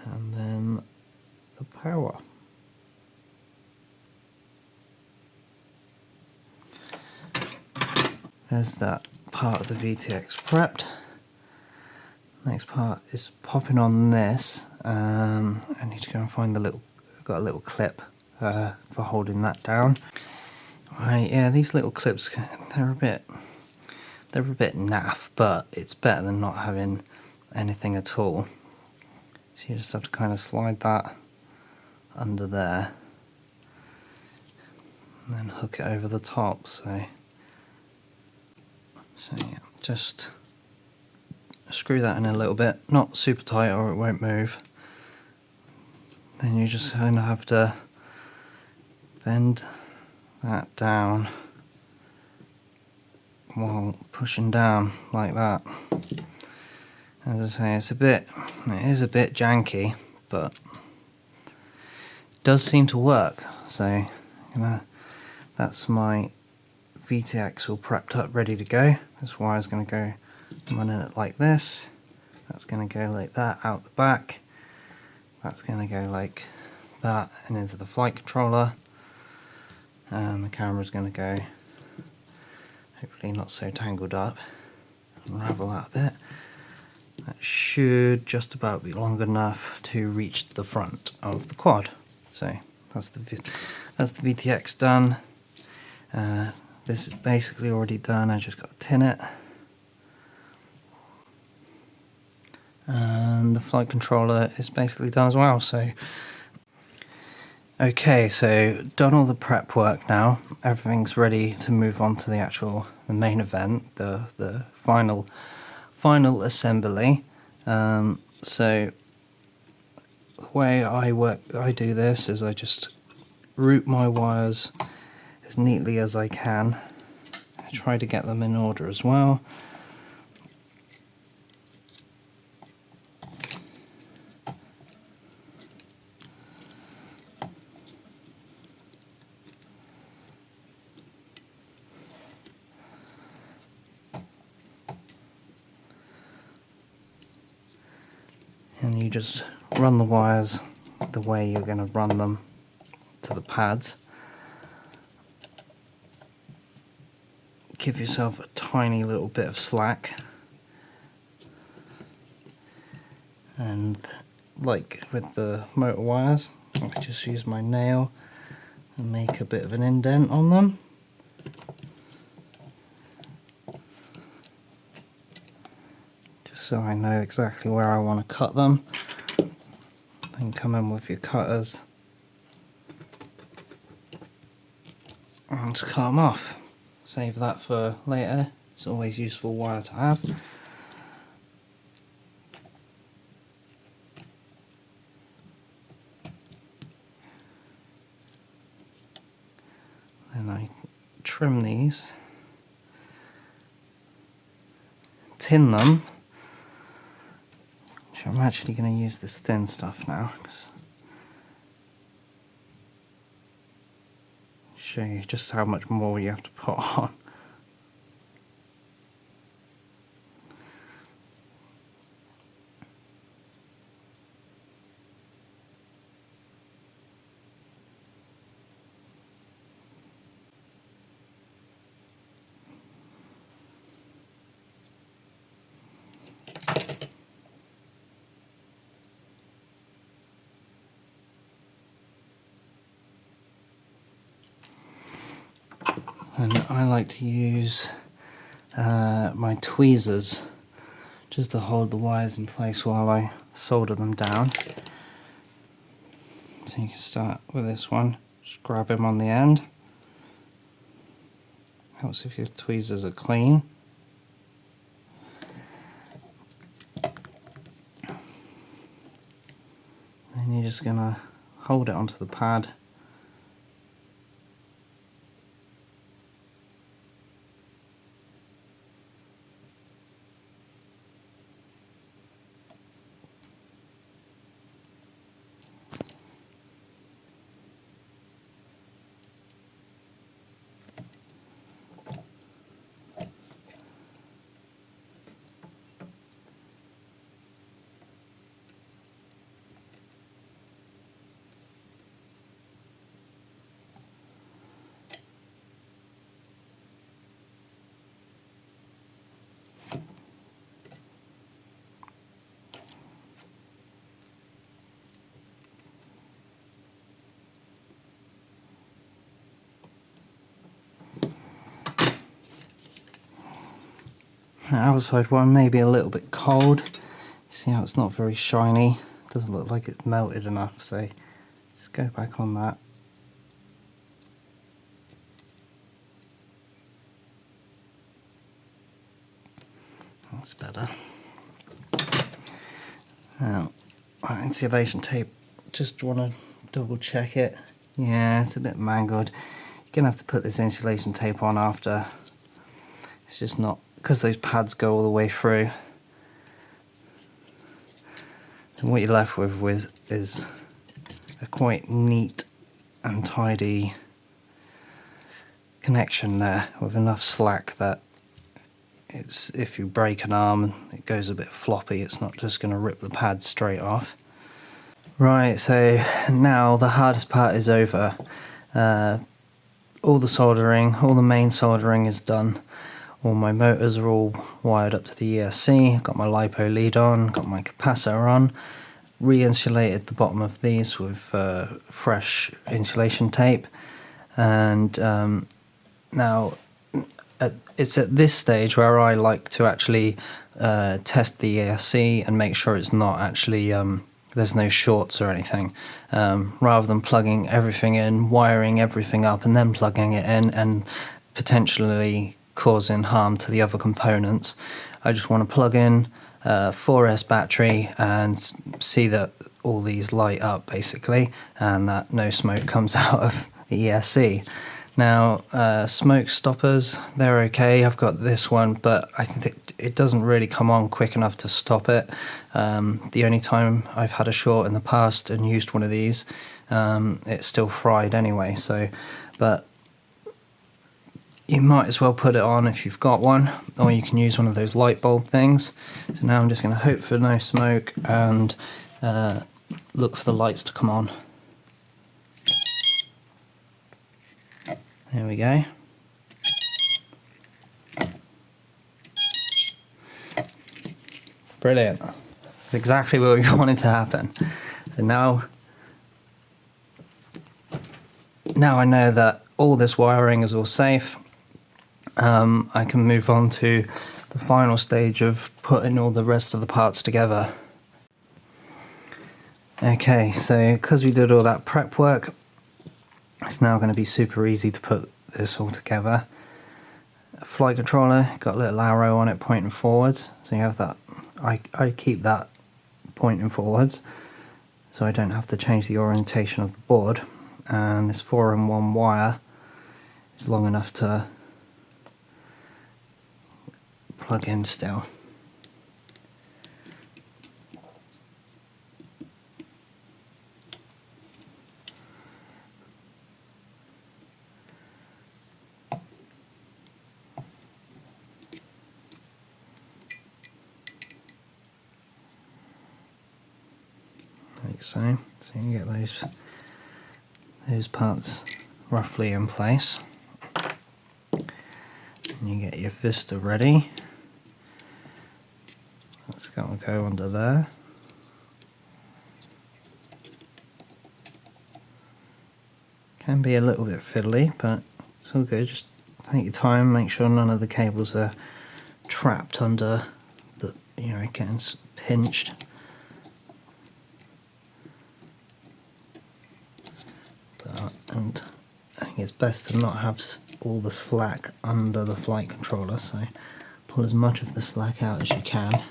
and then the power. There's that part of the VTX prepped. Next part is popping on this. I need to go and find I've got a little clip for holding that down. Right, yeah, these little clips, they're a bit naff, but it's better than not having anything at all. So you just have to kind of slide that under there and then hook it over the top. So yeah, just screw that in a little bit, not super tight or it won't move. Then you just kind of have to bend that down while pushing down like that. As I say, it is a bit janky, but it does seem to work. So that's my VTX all prepped up, ready to go. This wire's going to go running it like this. That's going to go like that out the back. That's going to go like that and into the flight controller. And the camera's going to go, hopefully not so tangled up. Unravel that a bit. That should just about be long enough to reach the front of the quad. So that's the VTX done. This is basically already done. I just got to tin it. And the flight controller is basically done as well. So okay, so done all the prep work now. Everything's ready to move on to the main event, the final assembly. So the way I do this is I just route my wires as neatly as I can. I try to get them in order as well. And you just run the wires the way you're going to run them to the pads. Give yourself a tiny little bit of slack, and like with the motor wires, I can just use my nail and make a bit of an indent on them. Just so I know exactly where I want to cut them. Then come in with your cutters and cut them off. Save that for later, it's always useful wire to have. Then I trim these, tin them, I'm actually going to use this thin stuff now, because show you just how much more you have to put on. And I like to use my tweezers just to hold the wires in place while I solder them down. So you can start with this one, just grab him on the end. Helps if your tweezers are clean. And you're just going to hold it onto the pad. The outside one may be a little bit cold. You see how it's not very shiny? Doesn't look like it's melted enough, so just go back on that. That's better. Now, insulation tape, just want to double check it. Yeah, it's a bit mangled. You're going to have to put this insulation tape on after. It's just not, because those pads go all the way through. And what you're left with is a quite neat and tidy connection there, with enough slack that it's, if you break an arm and it goes a bit floppy, it's not just going to rip the pad straight off. Right, so now the hardest part is over. All the soldering, all the main soldering is done. All my motors are all wired up to the ESC, got my LiPo lead on, got my capacitor on, re-insulated the bottom of these with fresh insulation tape, and now it's at this stage where I like to actually test the ESC and make sure it's not actually, there's no shorts or anything, rather than plugging everything in, wiring everything up and then plugging it in and potentially causing harm to the other components. I just want to plug in 4S battery and see that all these light up basically, and that no smoke comes out of the ESC. Now smoke stoppers, they're okay. I've got this one, but I think it doesn't really come on quick enough to stop it. The only time I've had a short in the past and used one of these, it's still fried anyway, so, but you might as well put it on if you've got one, or you can use one of those light bulb things. So now I'm just going to hope for no smoke and look for the lights to come on. There we go. Brilliant. That's exactly what we wanted to happen. So now I know that all this wiring is all safe. I can move on to the final stage of putting all the rest of the parts together. Okay, so because we did all that prep work, it's now going to be super easy to put this all together. A flight controller, got a little arrow on it pointing forwards, so you have that. I keep that pointing forwards so I don't have to change the orientation of the board, and this 4-in-1 wire is long enough to plug in still. like so. So you can get those parts roughly in place. And you get your vista ready. That's going to go under there. Can be a little bit fiddly, but it's all good. Just take your time, make sure none of the cables are trapped under the, getting pinched. And I think it's best to not have all the slack under the flight controller, so pull as much of the slack out as you can.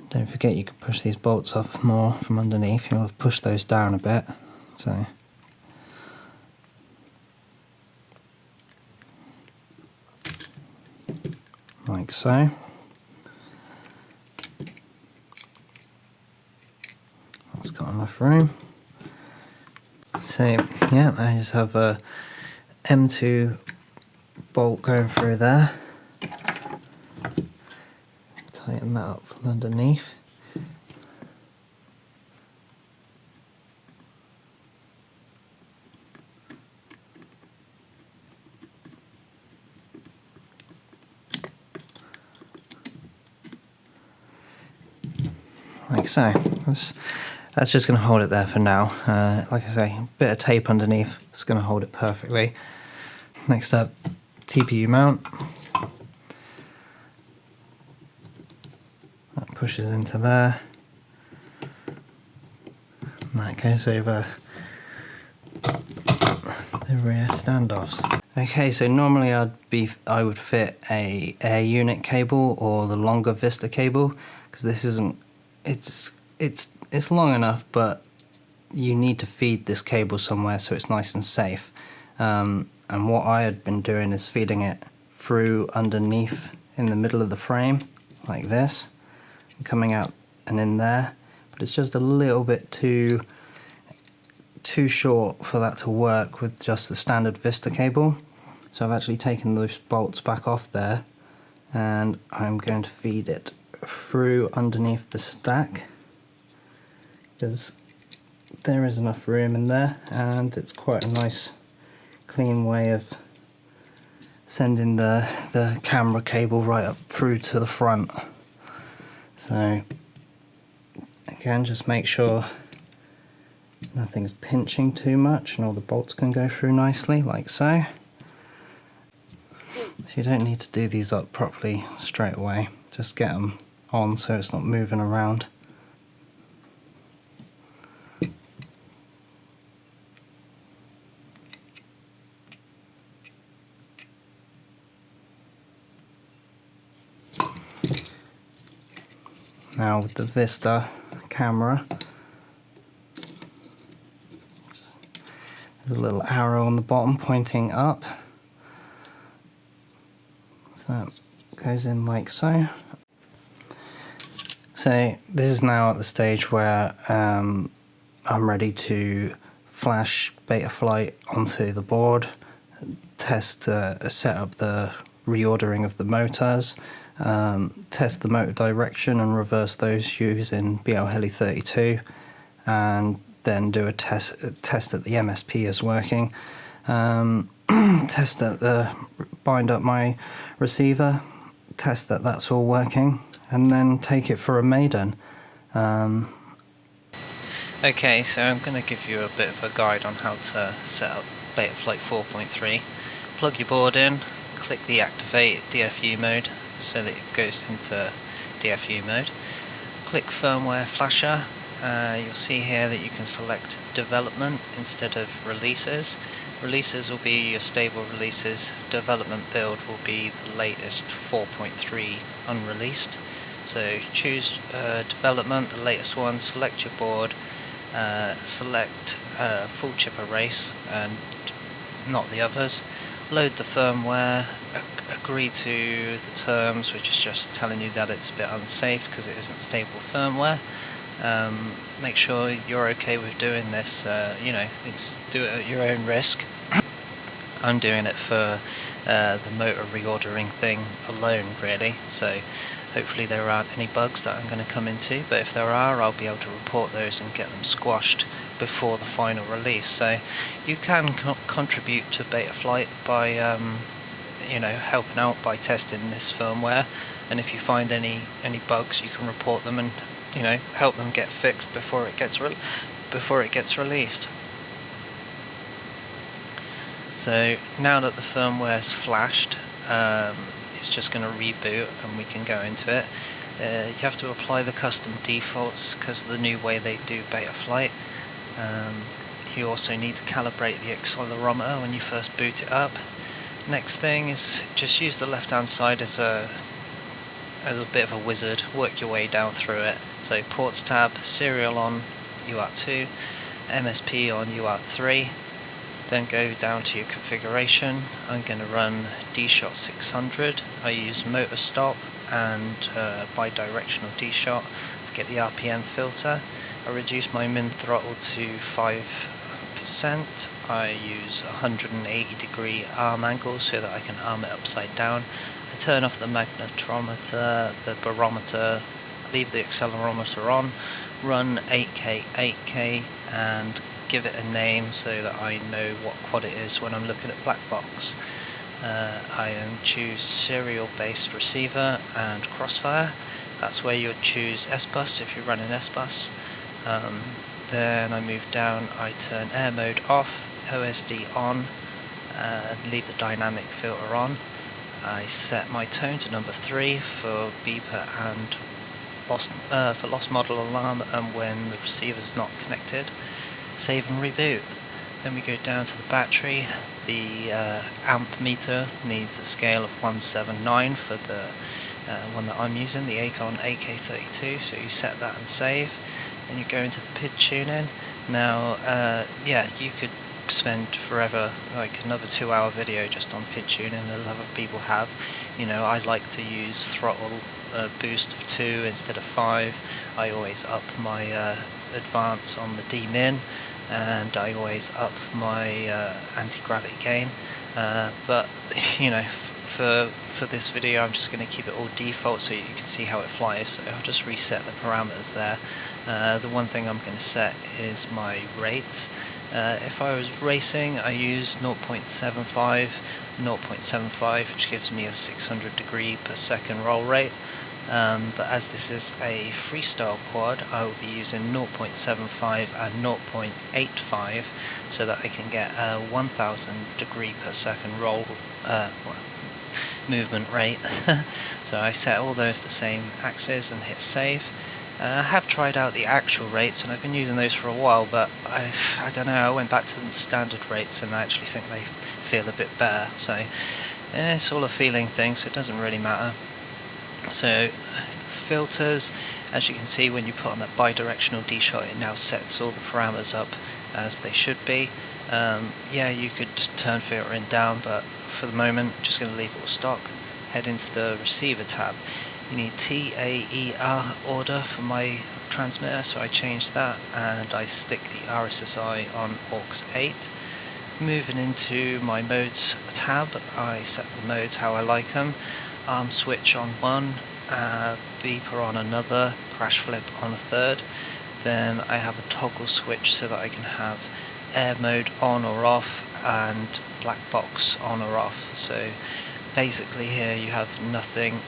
Don't forget you can push these bolts up more from underneath. You'll push those down a bit, so like so. That's got enough room. So yeah, I just have a M2 bolt going through there. Tighten that up from underneath. Like so. That's just going to hold it there for now. Like I say, a bit of tape underneath, it's going to hold it perfectly. Next up, TPU mount. That pushes into there. And that goes over the rear standoffs. Okay, so normally I would fit a air unit cable or the longer Vista cable, because this isn't, it's long enough, but you need to feed this cable somewhere so it's nice and safe. And what I had been doing is feeding it through underneath in the middle of the frame, like this, and coming out and in there. But it's just a little bit too short for that to work with just the standard Vista cable. So I've actually taken those bolts back off there, and I'm going to feed it through underneath the stack, because there is enough room in there, and it's quite a nice clean way of sending the camera cable right up through to the front. So again, just make sure nothing's pinching too much and all the bolts can go through nicely, like so. So you don't need to do these up properly straight away, just get them on so it's not moving around. Now with the Vista camera, there's a little arrow on the bottom pointing up, so that goes in like so. So this is now at the stage where I'm ready to flash Betaflight onto the board, test, set up the reordering of the motors, test the motor direction and reverse those using BL Heli 32, and then do a test that the MSP is working, test that bind up my receiver, test that that's all working, and then take it for a Maiden. Okay, so I'm going to give you a bit of a guide on how to set up Betaflight 4.3. Plug your board in, click the activate DFU mode so that it goes into DFU mode. Click firmware flasher. You'll see here that you can select development instead of releases. Releases will be your stable releases. Development build will be the latest 4.3 unreleased. So choose development, the latest one, select your board, select full chip erase and not the others. Load the firmware, agree to the terms, which is just telling you that it's a bit unsafe because it isn't stable firmware. Make sure you're okay with doing this, do it at your own risk. I'm doing it for the motor reordering thing alone, really, so Hopefully there aren't any bugs that I'm going to come into, but if there are, I'll be able to report those and get them squashed before the final release. So you can contribute to Betaflight by helping out by testing this firmware, and if you find any bugs, you can report them and help them get fixed before it gets released. So now that the firmware's flashed, it's just going to reboot and we can go into it. You have to apply the custom defaults because of the new way they do Betaflight. You also need to calibrate the accelerometer when you first boot it up. Next thing is just use the left hand side as a bit of a wizard, work your way down through it. So ports tab, serial on UART2, MSP on UART3, then go down to your configuration. I'm going to run D-Shot 600. I use motor stop and bidirectional D-Shot to get the RPM filter. I reduce my min throttle to 5%. I use 180 degree arm angle so that I can arm it upside down. I turn off the magnetometer, the barometer, leave the accelerometer on, run 8K, and give it a name so that I know what quad it is when I'm looking at black box. I choose serial based receiver and crossfire. That's where you'll choose S-Bus if you're running S-Bus. Then I move down, I turn air mode off, OSD on, leave the dynamic filter on. I set my tone to number 3 for beeper and for lost model alarm and when the receiver's not connected. Save and reboot. Then we go down to the battery. The amp meter needs a scale of 179 for the one that I'm using, the Acon AK32, so you set that and save. Then you go into the PID tuning. Now, you could spend forever, like another 2-hour video just on PID tuning as other people have. I like to use throttle boost of 2 instead of 5. I always up my advance on the D-min, and I always up my anti-gravity gain. But for this video I'm just going to keep it all default so you can see how it flies. So I'll just reset the parameters there. The one thing I'm going to set is my rates. If I was racing, I use 0.75, which gives me a 600 degree per second roll rate. But as this is a freestyle quad, I will be using 0.75 and 0.85 so that I can get a 1000 degree per second roll movement rate. So I set all those the same axes and hit save. I have tried out the actual rates and I've been using those for a while, but I don't know, I went back to the standard rates and I actually think they feel a bit better. So it's all a feeling thing, so it doesn't really matter. So filters, as you can see when you put on that bidirectional D-Shot, it now sets all the parameters up as they should be. You could turn filtering down, but for the moment I'm just going to leave it all stock. Head into the receiver tab. You need TAER order for my transmitter, so I changed that and I stick the RSSI on aux 8. Moving into my modes tab, I set the modes how I like them. Arm switch on one, beeper on another, crash flip on a third. Then I have a toggle switch so that I can have air mode on or off and black box on or off. So basically here you have nothing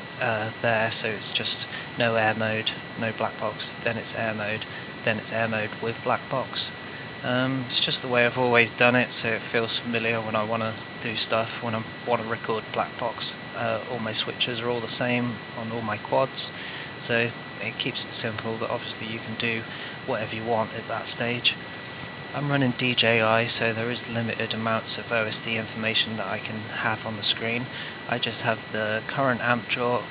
there, so it's just no air mode, no black box, then it's air mode, then it's air mode with black box. It's just the way I've always done it, so it feels familiar when I want to do stuff, when I want to record black box. All my switches are all the same on all my quads, so it keeps it simple, but obviously you can do whatever you want at that stage. I'm running DJI, so there is limited amounts of OSD information that I can have on the screen. I just have the current amp draw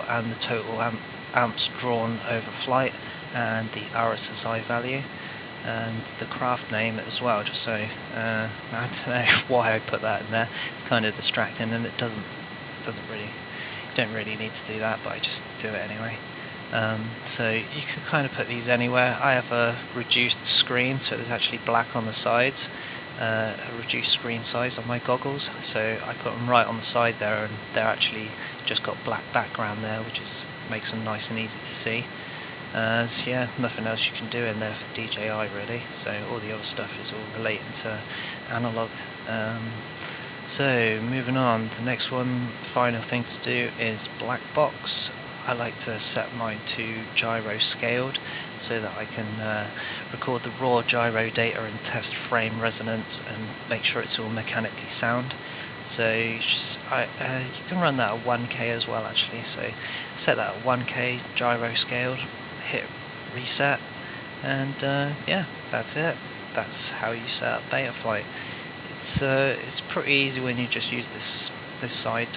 and the total amps drawn over flight and the RSSI value and the craft name as well, just so I don't know why I put that in there. It's kind of distracting and it doesn't really, you don't really need to do that, but I just do it anyway. So you can kind of put these anywhere. I have a reduced screen, so there's actually black on the sides, a reduced screen size on my goggles, so I put them right on the side there and they're actually just got black background there, which is makes them nice and easy to see. So yeah, nothing else you can do in there for DJI really, so all the other stuff is all relating to analog. So moving on, the next one, final thing to do is black box. I like to set mine to gyro scaled so that I can record the raw gyro data and test frame resonance and make sure it's all mechanically sound. So you can run that at 1K as well actually, so set that at 1K gyro scaled, hit reset, and yeah, that's it. That's how you set up Betaflight. It's pretty easy when you just use this side,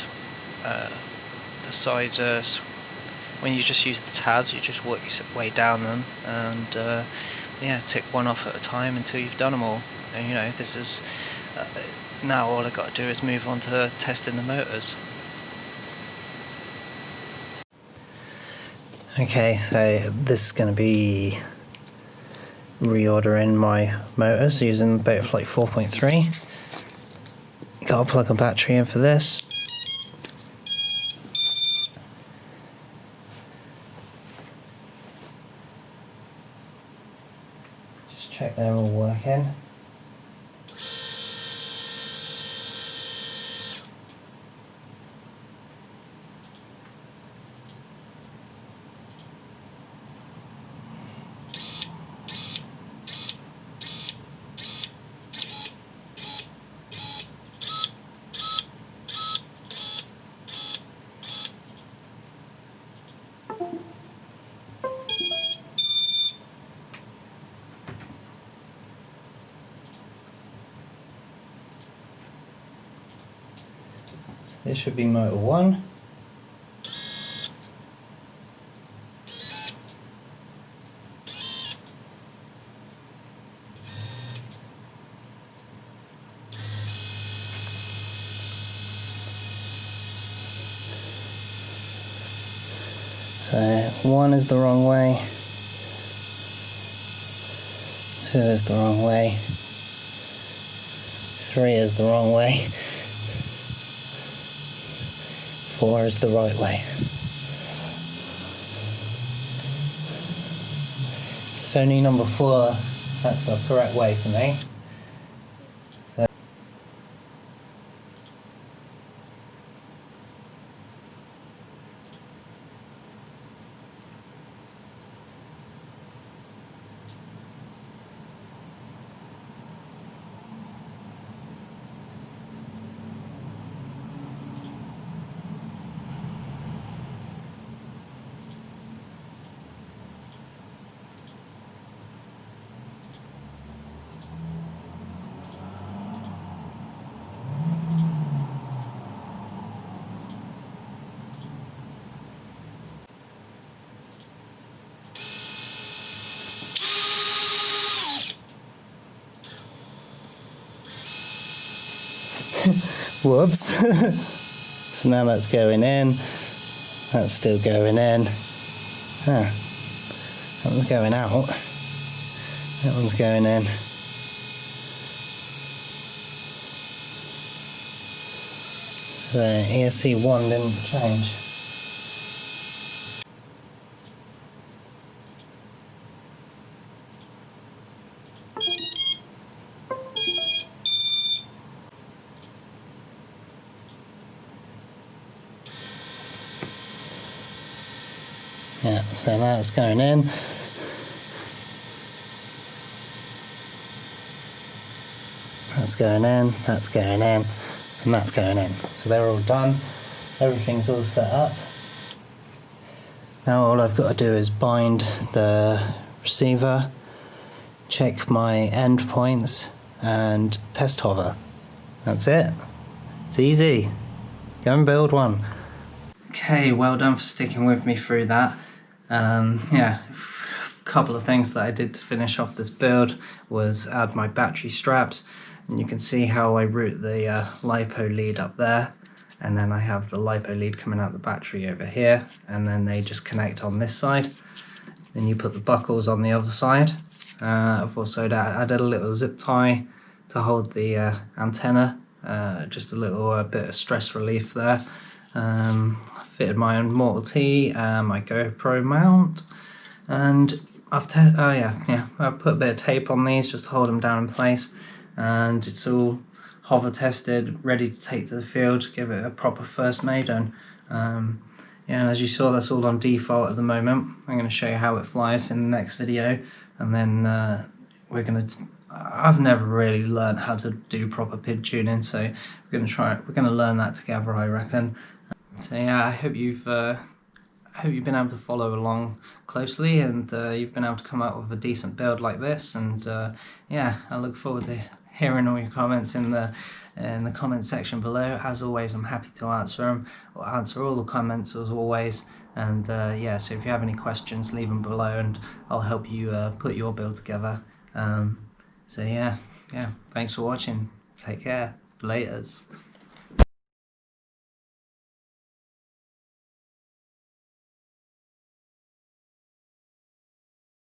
when you just use the tabs, you just work your way down them, and yeah, tick one off at a time until you've done them all. And you know, this is now all I've got to do is move on to testing the motors. Okay, so this is going to be reordering my motors using Betaflight 4.3. Got to plug a battery in for this. Just check they're all working. So this should be motor 1. So 1 is the wrong way, 2 is the wrong way, 3 is the wrong way, 4 is the right way. It's only number 4 that's the correct way for me. Whoops. So now that's going in, that's still going in. That one's going out, that one's going in. The ESC 1 didn't change. Yeah, so that's going in. That's going in, that's going in, and that's going in. So they're all done. Everything's all set up. Now all I've got to do is bind the receiver, check my endpoints, and test hover. That's it. It's easy. Go and build one. Okay, well done for sticking with me through that. Yeah, a couple of things that I did to finish off this build was add my battery straps, and you can see how I route the LiPo lead up there, and then I have the LiPo lead coming out the battery over here, and then they just connect on this side. Then you put the buckles on the other side. I've also added a little zip tie to hold the antenna, just a little bit of stress relief there. I fitted my own Mortal T and my GoPro mount, and I've put a bit of tape on these just to hold them down in place, and it's all hover tested, ready to take to the field, give it a proper first maiden. Yeah, and as you saw, that's all on default at the moment. I'm going to show you how it flies in the next video, and then I've never really learned how to do proper PID tuning, so we're going to learn that together, I reckon. So yeah, I hope you've been able to follow along closely, and you've been able to come up with a decent build like this. And yeah, I look forward to hearing all your comments in the comment section below. As always, I'm happy to answer them, or answer all the comments as always. And yeah, so if you have any questions, leave them below, and I'll help you put your build together. So yeah, thanks for watching. Take care. Laters.